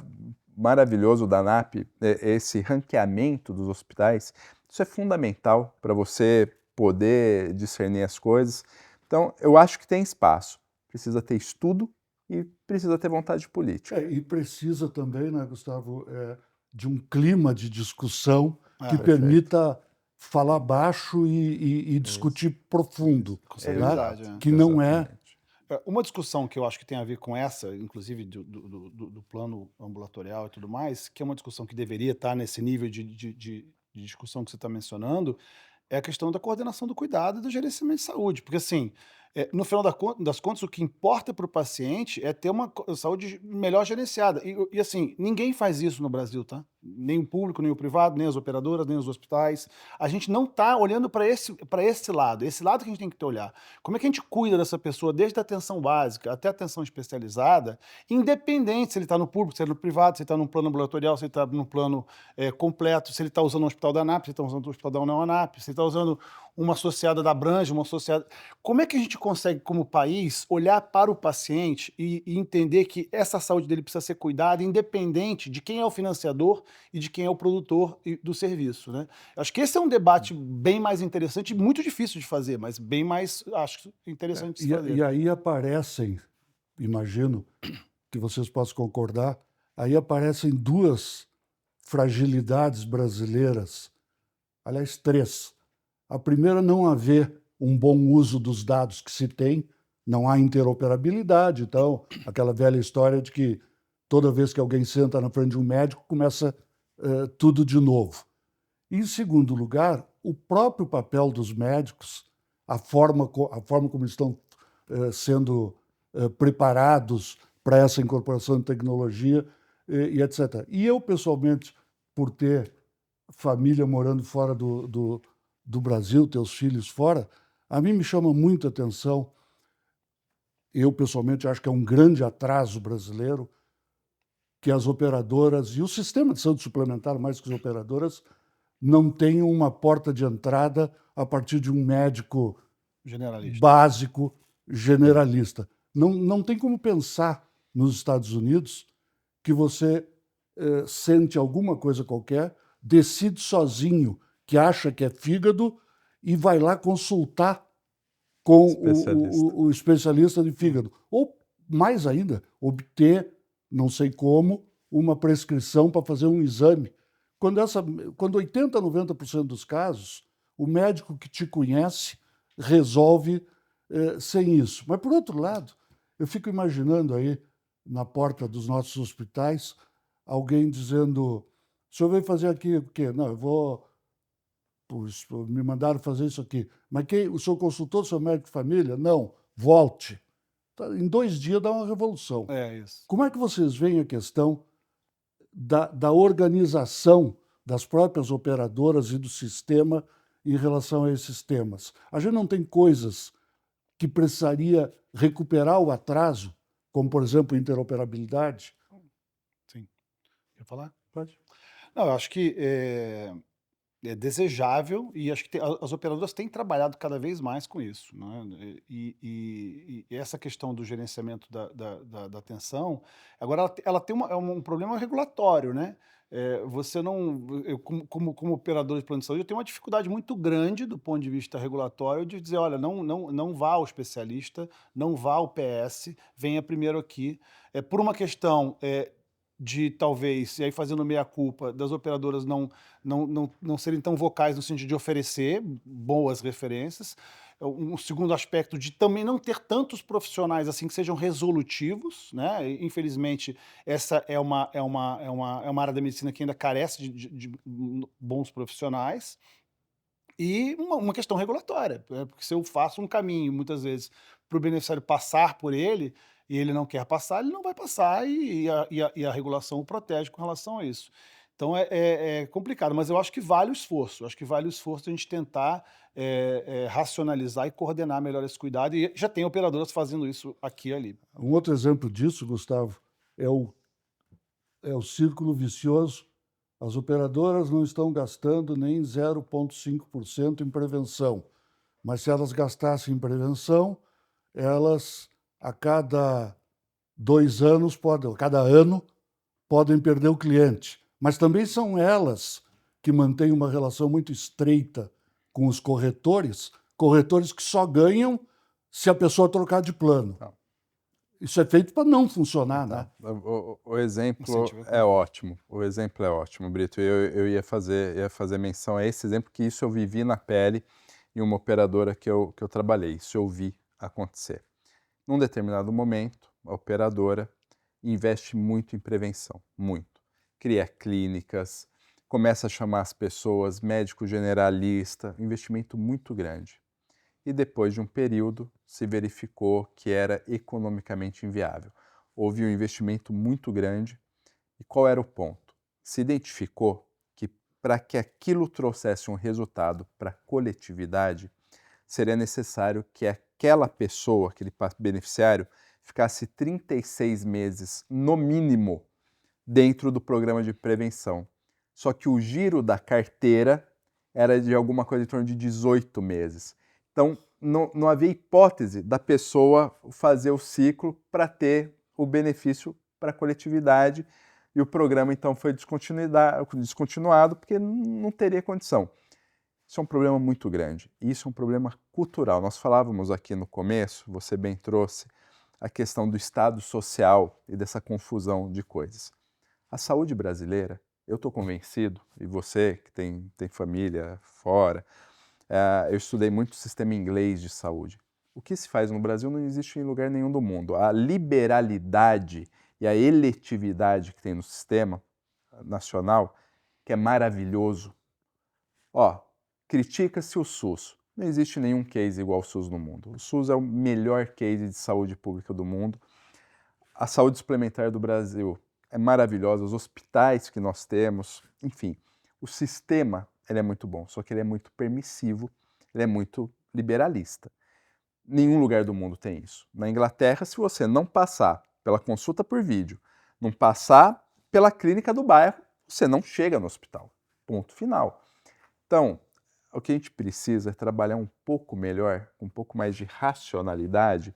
maravilhoso da ANAP, esse ranqueamento dos hospitais, isso é fundamental para você poder discernir as coisas. Então, eu acho que tem espaço. Precisa ter estudo e precisa ter vontade política. E precisa também, né, Gustavo, de um clima de discussão que perfeito. Permita falar baixo e discutir profundo. Com seriedade, né? Que não é... Uma discussão que eu acho que tem a ver com essa, inclusive do plano ambulatorial e tudo mais, que é uma discussão que deveria estar nesse nível de discussão que você está mencionando, é a questão da coordenação do cuidado e do gerenciamento de saúde. Porque, assim, no final das contas, o que importa para o paciente é ter uma saúde melhor gerenciada. E assim, ninguém faz isso no Brasil, tá? Nem o público, nem o privado, nem as operadoras, nem os hospitais. A gente não está olhando para esse lado que a gente tem que olhar. Como é que a gente cuida dessa pessoa, desde a atenção básica até a atenção especializada, independente se ele está no público, se ele está no privado, se ele está no plano ambulatorial, se ele está no plano completo, se ele está usando o hospital da ANAP, se ele está usando o hospital da UNEL-ANAP, se ele está usando uma associada da Abrange, uma associada... Como é que a gente consegue, como país, olhar para o paciente e entender que essa saúde dele precisa ser cuidada, independente de quem é o financiador e de quem é o produtor do serviço, né? Acho que esse é um debate bem mais interessante, muito difícil de fazer, mas bem mais, acho, interessante de se fazer. E aí aparecem, imagino que vocês possam concordar, aí aparecem duas fragilidades brasileiras, aliás, três. A primeira, não haver um bom uso dos dados que se tem, não há interoperabilidade, então, aquela velha história de que toda vez que alguém senta na frente de um médico, começa tudo de novo. E, em segundo lugar, o próprio papel dos médicos, a forma como estão sendo preparados para essa incorporação de tecnologia e etc. E eu, pessoalmente, por ter família morando fora do Brasil, teus filhos fora, a mim me chama muito a atenção. Eu, pessoalmente, acho que é um grande atraso brasileiro que as operadoras e o sistema de saúde suplementar, mais que as operadoras, não tenham uma porta de entrada a partir de um médico básico, generalista. Não tem como pensar nos Estados Unidos que você sente alguma coisa qualquer, decide sozinho que acha que é fígado e vai lá consultar com o especialista de fígado. Ou, mais ainda, obter, não sei como, uma prescrição para fazer um exame. Quando 80%, 90% dos casos, o médico que te conhece resolve sem isso. Mas, por outro lado, eu fico imaginando aí, na porta dos nossos hospitais, alguém dizendo: o senhor veio fazer aqui o quê? Não, eu vou... me mandaram fazer isso aqui. Mas o senhor consultou o seu médico de família? Não, volte. Em 2 dias dá uma revolução. É isso. Como é que vocês veem a questão da organização das próprias operadoras e do sistema em relação a esses temas? A gente não tem coisas que precisaria recuperar o atraso, como, por exemplo, interoperabilidade? Sim. Quer falar? Pode. Não, eu acho que é desejável e acho que as operadoras têm trabalhado cada vez mais com isso, né? E essa questão do gerenciamento da atenção, agora ela tem um problema regulatório, né? Você não... Eu, como operador de plano de saúde, eu tenho uma dificuldade muito grande do ponto de vista regulatório de dizer, olha, não vá ao especialista, não vá ao PS, venha primeiro aqui. Por uma questão de talvez, e aí fazendo meia-culpa, das operadoras não serem tão vocais no sentido de oferecer boas referências. Um segundo aspecto de também não ter tantos profissionais assim que sejam resolutivos, né? Infelizmente, essa é uma área da medicina que ainda carece de bons profissionais. E uma questão regulatória, né? Porque se eu faço um caminho, muitas vezes, para o beneficiário passar por ele, e ele não quer passar, ele não vai passar e a regulação o protege com relação a isso. Então é complicado, mas eu acho que vale o esforço. Acho que vale o esforço a gente tentar racionalizar e coordenar melhor esse cuidado. E já tem operadoras fazendo isso aqui e ali. Um outro exemplo disso, Gustavo, é o círculo vicioso. As operadoras não estão gastando nem 0,5% em prevenção. Mas se elas gastassem em prevenção, elas, a cada 2 anos, cada ano, podem perder o cliente. Mas também são elas que mantêm uma relação muito estreita com os corretores que só ganham se a pessoa trocar de plano. Não. Isso é feito para não funcionar, né? O exemplo é ótimo. O exemplo é ótimo, Brito. Eu ia fazer menção a esse exemplo, que isso eu vivi na pele em uma operadora que eu trabalhei. Isso eu vi acontecer. Num determinado momento, a operadora investe muito em prevenção, muito. Cria clínicas, começa a chamar as pessoas, médico generalista, investimento muito grande. e depois de um período se verificou que era economicamente inviável. Houve um investimento muito grande e qual era o ponto? Se identificou que para que aquilo trouxesse um resultado para a coletividade, seria necessário que aquela pessoa, aquele beneficiário, ficasse 36 meses, no mínimo, dentro do programa de prevenção. Só que o giro da carteira era de alguma coisa em torno de 18 meses. Então, não havia hipótese da pessoa fazer o ciclo para ter o benefício para a coletividade e o programa, então, foi descontinuado porque não teria condição. Isso é um problema muito grande. Isso é um problema cultural. Nós falávamos aqui no começo, você bem trouxe, a questão do estado social e dessa confusão de coisas. A saúde brasileira, eu estou convencido, e você que tem família fora, eu estudei muito o sistema inglês de saúde. O que se faz no Brasil não existe em lugar nenhum do mundo. A liberalidade e a eletividade que tem no sistema nacional, que é maravilhoso. Ó, critica-se o SUS. Não existe nenhum case igual ao SUS no mundo. O SUS é o melhor case de saúde pública do mundo. A saúde suplementar do Brasil é maravilhosa, os hospitais que nós temos, enfim, o sistema ele é muito bom, só que ele é muito permissivo, ele é muito liberalista. Nenhum lugar do mundo tem isso. Na Inglaterra, se você não passar pela consulta por vídeo, não passar pela clínica do bairro, você não chega no hospital. Ponto final. Então, o que a gente precisa é trabalhar um pouco melhor, com um pouco mais de racionalidade,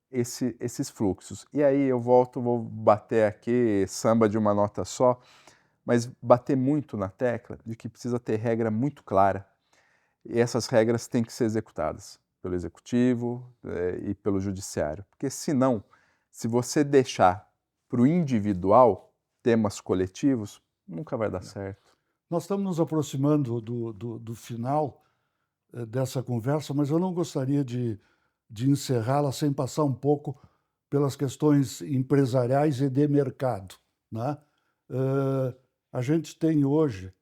esses fluxos. E aí eu volto, vou bater aqui, samba de uma nota só, mas bater muito na tecla de que precisa ter regra muito clara. E essas regras têm que ser executadas pelo executivo e pelo judiciário. Porque senão, se você deixar para o individual temas coletivos, nunca vai dar certo. Nós estamos nos aproximando do final dessa conversa, mas eu não gostaria de encerrá-la sem passar um pouco pelas questões empresariais e de mercado, né? A gente tem hoje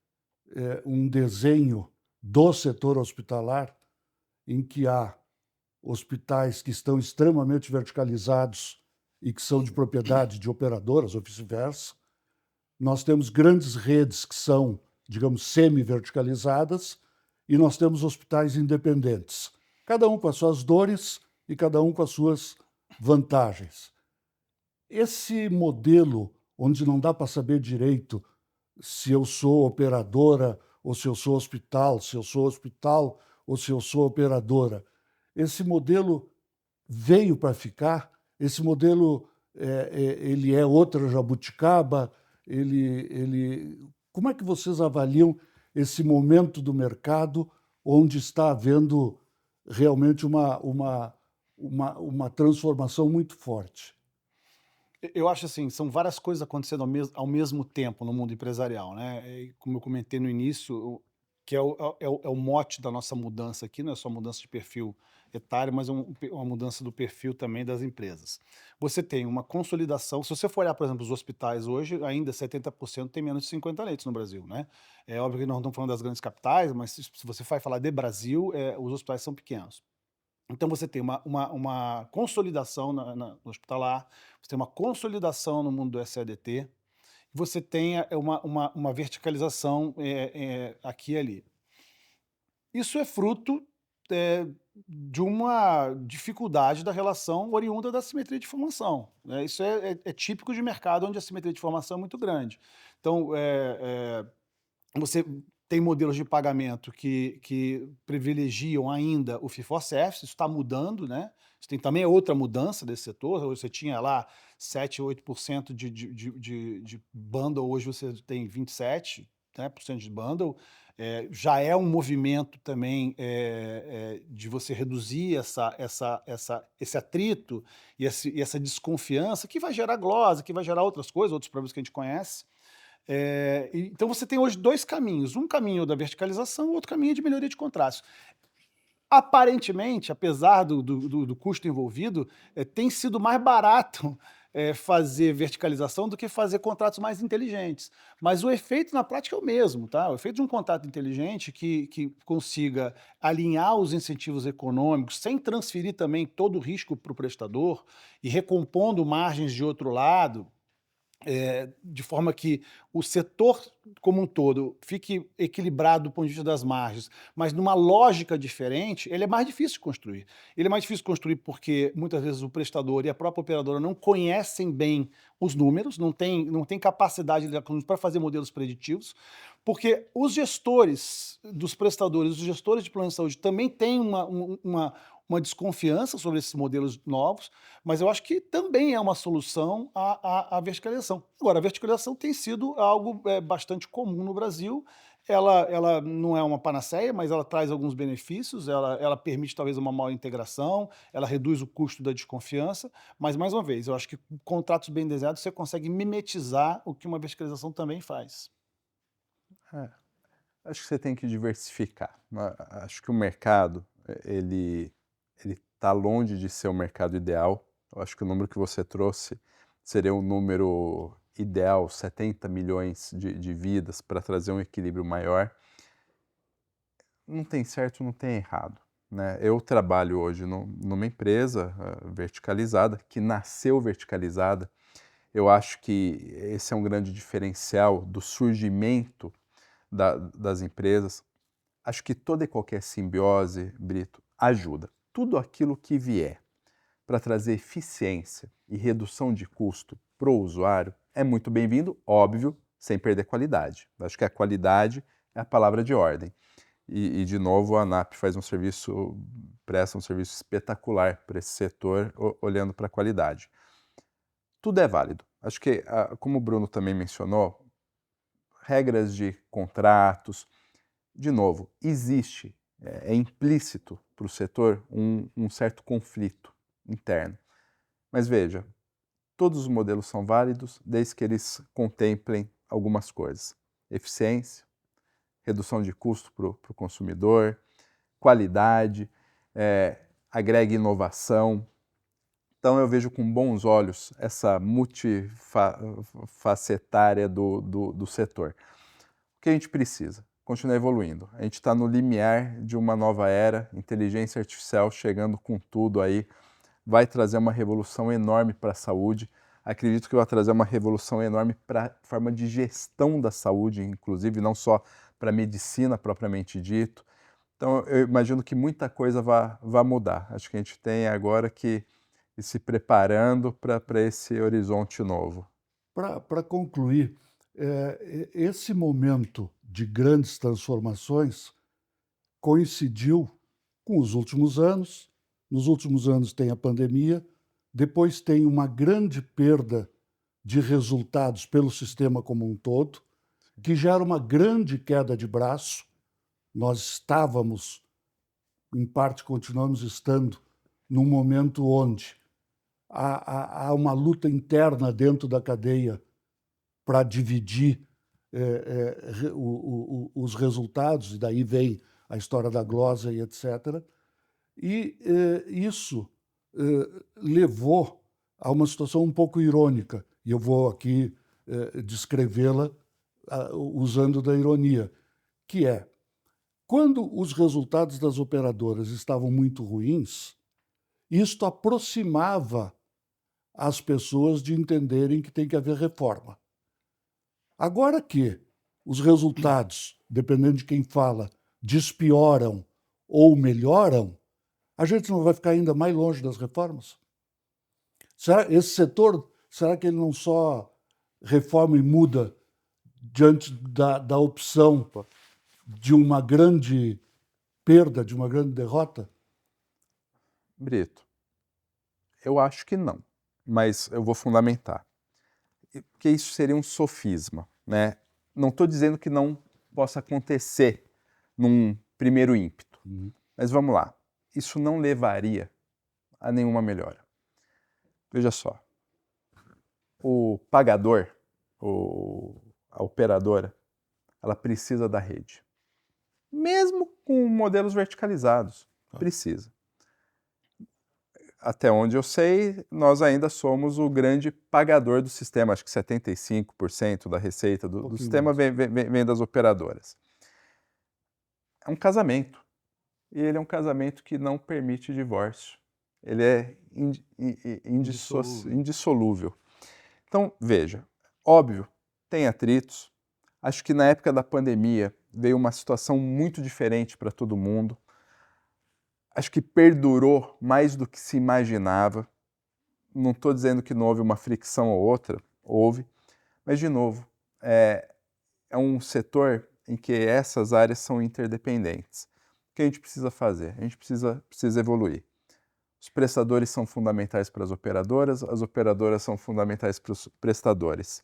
um desenho do setor hospitalar em que há hospitais que estão extremamente verticalizados e que são de propriedade de operadoras ou vice-versa. Nós temos grandes redes que são, digamos, semi-verticalizadas e nós temos hospitais independentes, cada um com as suas dores e cada um com as suas vantagens. Esse modelo, onde não dá para saber direito se eu sou operadora ou se eu sou hospital, se eu sou hospital ou se eu sou operadora, esse modelo veio para ficar, esse modelo ele é outra jabuticaba, Como é que vocês avaliam esse momento do mercado onde está havendo realmente uma transformação muito forte? Eu acho assim, são várias coisas acontecendo ao mesmo tempo no mundo empresarial, né? E como eu comentei no início, que é o mote da nossa mudança aqui, não é só mudança de perfil etário, mas uma mudança do perfil também das empresas. Você tem uma consolidação, se você for olhar, por exemplo, os hospitais hoje, ainda 70% tem menos de 50 leitos no Brasil, né? É óbvio que nós não estamos falando das grandes capitais, mas se você vai falar de Brasil, os hospitais são pequenos. Então você tem uma consolidação no hospitalar, você tem uma consolidação no mundo do SADT, você tem uma verticalização aqui e ali. Isso é fruto de uma dificuldade da relação oriunda da assimetria de informação, né? Isso é típico de mercado onde a assimetria de informação é muito grande. Então, você tem modelos de pagamento que privilegiam ainda o fee-for-service, isso está mudando, né? Isso tem também outra mudança desse setor, você tinha lá 7, 8% de bundle, hoje você tem 27%, né, de bundle. Já é um movimento também de você reduzir esse atrito e essa desconfiança que vai gerar glosa, que vai gerar outras coisas, outros problemas que a gente conhece. Então você tem hoje dois caminhos, um caminho da verticalização, outro caminho de melhoria de contratos. Aparentemente, apesar do custo envolvido, tem sido mais barato fazer verticalização do que fazer contratos mais inteligentes. Mas o efeito na prática é o mesmo, tá? O efeito de um contrato inteligente que consiga alinhar os incentivos econômicos sem transferir também todo o risco para o prestador e recompondo margens de outro lado, de forma que o setor como um todo fique equilibrado do ponto de vista das margens, mas numa lógica diferente, ele é mais difícil de construir. Ele é mais difícil de construir porque muitas vezes o prestador e a própria operadora não conhecem bem os números, não tem capacidade para fazer modelos preditivos, porque os gestores dos prestadores, os gestores de plano de saúde também têm uma desconfiança sobre esses modelos novos, mas eu acho que também é uma solução à verticalização. Agora, a verticalização tem sido algo bastante comum no Brasil. Ela não é uma panaceia, mas ela traz alguns benefícios, ela permite talvez uma maior integração, ela reduz o custo da desconfiança, mas, mais uma vez, eu acho que com contratos bem desenhados você consegue mimetizar o que uma verticalização também faz. Acho que você tem que diversificar. Acho que o mercado, ele está longe de ser o mercado ideal. Eu acho que o número que você trouxe seria um número ideal, 70 milhões de vidas, para trazer um equilíbrio maior. Não tem certo, não tem errado, né? Eu trabalho hoje numa empresa verticalizada, que nasceu verticalizada. Eu acho que esse é um grande diferencial do surgimento das empresas. Acho que toda e qualquer simbiose, Brito, ajuda. Tudo aquilo que vier para trazer eficiência e redução de custo para o usuário é muito bem-vindo, óbvio, sem perder qualidade. Acho que a qualidade é a palavra de ordem. E de novo, a ANAP presta um serviço espetacular para esse setor, olhando para a qualidade. Tudo é válido. Acho que, como o Bruno também mencionou, regras de contratos, de novo, existe, é implícito para o setor um certo conflito interno. Mas veja, todos os modelos são válidos desde que eles contemplem algumas coisas: eficiência, redução de custo para o consumidor, qualidade, agregue inovação. Então eu vejo com bons olhos essa multifacetária do setor. O que a gente precisa? Continuar evoluindo. A gente está no limiar de uma nova era, inteligência artificial chegando com tudo aí, vai trazer uma revolução enorme para a saúde. Acredito que vai trazer uma revolução enorme para a forma de gestão da saúde, inclusive, não só para a medicina propriamente dito. Então, eu imagino que muita coisa vai mudar. Acho que a gente tem agora que ir se preparando para esse horizonte novo. Para concluir, esse momento de grandes transformações coincidiu com os últimos anos. Nos últimos anos tem a pandemia, depois tem uma grande perda de resultados pelo sistema como um todo, que gera uma grande queda de braço. Nós estávamos, em parte continuamos estando, num momento onde há uma luta interna dentro da cadeia para dividir os resultados, e daí vem a história da glosa e etc. E isso levou a uma situação um pouco irônica, e eu vou aqui descrevê-la usando da ironia, que é, quando os resultados das operadoras estavam muito ruins, isto aproximava as pessoas de entenderem que tem que haver reforma. Agora que os resultados, dependendo de quem fala, despioram ou melhoram, a gente não vai ficar ainda mais longe das reformas? Esse setor, será que ele não só reforma e muda diante da opção de uma grande perda, de uma grande derrota? Brito, eu acho que não, mas eu vou fundamentar. Porque isso seria um sofisma, né? Não estou dizendo que não possa acontecer num primeiro ímpeto, mas vamos lá. Isso não levaria a nenhuma melhora. Veja só, o pagador, a operadora, ela precisa da rede. Mesmo com modelos verticalizados, precisa. até onde eu sei, nós ainda somos o grande pagador do sistema. Acho que 75% da receita do sistema vem das operadoras. É um casamento. E ele é um casamento que não permite divórcio. Ele é indissolúvel. Então, veja, óbvio, tem atritos. Acho que na época da pandemia veio uma situação muito diferente para todo mundo. Acho que perdurou mais do que se imaginava. Não estou dizendo que não houve uma fricção ou outra, houve. Mas, de novo, é um setor em que essas áreas são interdependentes. O que a gente precisa fazer? A gente precisa evoluir. Os prestadores são fundamentais para as operadoras são fundamentais para os prestadores.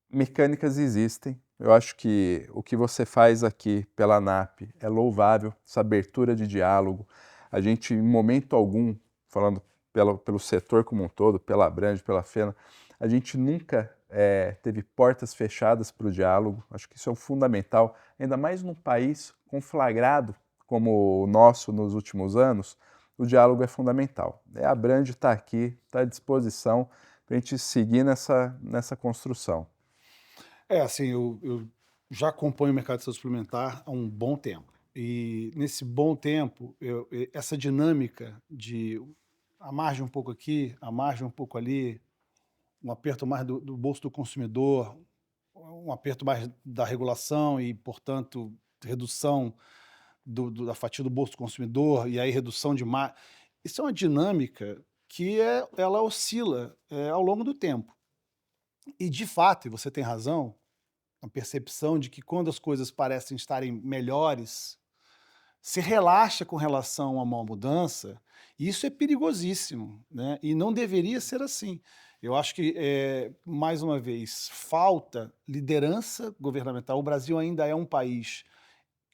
Mecânicas existem. Eu acho que o que você faz aqui pela ANAP é louvável, essa abertura de diálogo. A gente, em momento algum, falando pelo setor como um todo, pela Abrange, pela FENA, a gente nunca teve portas fechadas para o diálogo. Acho que isso é fundamental, ainda mais num país conflagrado como o nosso nos últimos anos. O diálogo é fundamental. A Abrange está aqui, está à disposição para a gente seguir nessa construção. Assim, eu já acompanho o mercado de saúde suplementar há um bom tempo. E nesse bom tempo, essa dinâmica de a margem um pouco aqui, a margem um pouco ali, um aperto mais do bolso do consumidor, um aperto mais da regulação e, portanto, redução da fatia do bolso do consumidor e aí redução de margem. Isso é uma dinâmica que ela oscila ao longo do tempo. E, de fato, e você tem razão, a percepção de que quando as coisas parecem estarem melhores, se relaxa com relação a uma mudança, e isso é perigosíssimo, né? E não deveria ser assim. Eu acho que, mais uma vez, falta liderança governamental. O Brasil ainda é um país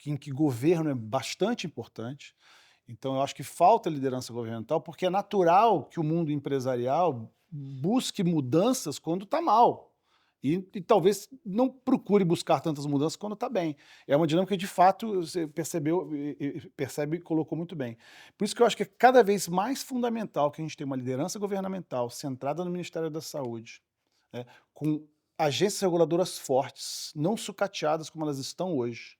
em que governo é bastante importante, então eu acho que falta liderança governamental, porque é natural que o mundo empresarial busque mudanças quando está mal. E talvez não procure buscar tantas mudanças quando está bem. É uma dinâmica que, de fato, você percebe e colocou muito bem. Por isso que eu acho que é cada vez mais fundamental que a gente tenha uma liderança governamental centrada no Ministério da Saúde, né, com agências reguladoras fortes, não sucateadas como elas estão hoje,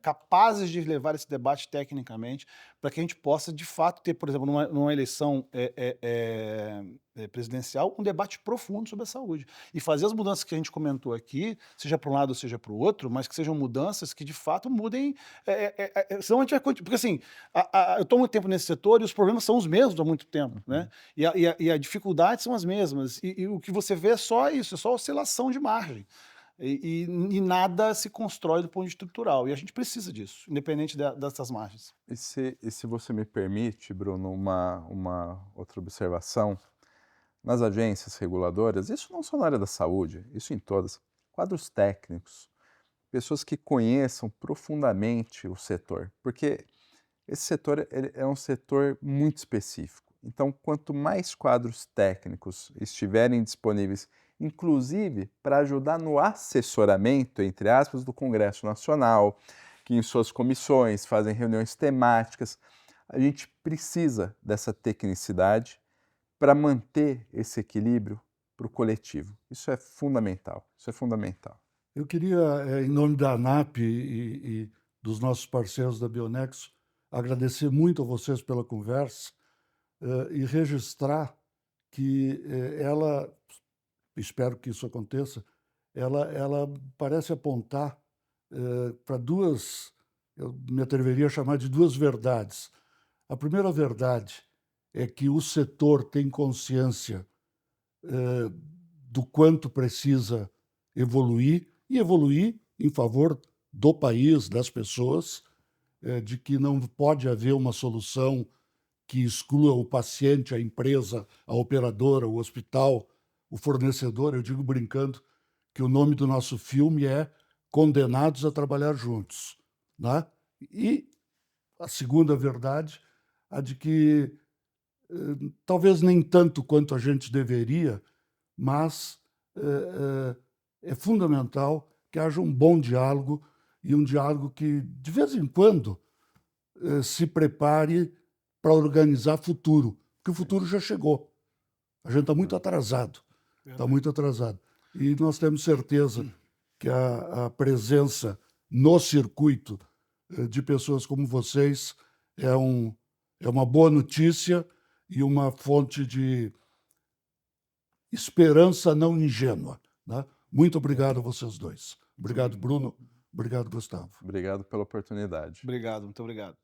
capazes de levar esse debate tecnicamente, para que a gente possa, de fato, ter, por exemplo, numa eleição presidencial, um debate profundo sobre a saúde. E fazer as mudanças que a gente comentou aqui, seja para um lado ou seja para o outro, mas que sejam mudanças que, de fato, mudem. Senão a gente vai continuar. Porque, assim, eu estou há muito tempo nesse setor e os problemas são os mesmos há muito tempo, né? E as dificuldades são as mesmas. E o que você vê é só isso, é só oscilação de margem. E nada se constrói do ponto de vista estrutural. E a gente precisa disso, independente dessas margens. E se você me permite, Bruno, uma outra observação, nas agências reguladoras, isso não só na área da saúde, isso em todas, quadros técnicos, pessoas que conheçam profundamente o setor, porque esse setor é um setor muito específico. Então, quanto mais quadros técnicos estiverem disponíveis, inclusive para ajudar no assessoramento, entre aspas, do Congresso Nacional, que em suas comissões fazem reuniões temáticas, a gente precisa dessa tecnicidade para manter esse equilíbrio para o coletivo. Isso é fundamental, isso é fundamental. Eu queria, em nome da ANAP e dos nossos parceiros da Bionexo, agradecer muito a vocês pela conversa e registrar que ela, espero que isso aconteça, ela parece apontar para duas, eu me atreveria a chamar de duas verdades. A primeira verdade é que o setor tem consciência do quanto precisa evoluir, e evoluir em favor do país, das pessoas, de que não pode haver uma solução que exclua o paciente, a empresa, a operadora, o hospital, o fornecedor. Eu digo brincando que o nome do nosso filme é Condenados a Trabalhar Juntos, né? E a segunda verdade, a de que talvez nem tanto quanto a gente deveria, mas é fundamental que haja um bom diálogo e um diálogo que, de vez em quando, se prepare para organizar futuro, porque o futuro já chegou. A gente está muito atrasado, está muito atrasado. E nós temos certeza que a presença no circuito de pessoas como vocês é uma boa notícia e uma fonte de esperança não ingênua, né? Muito obrigado a vocês dois. Obrigado, Bruno. Obrigado, Gustavo. Obrigado pela oportunidade. Obrigado, muito obrigado.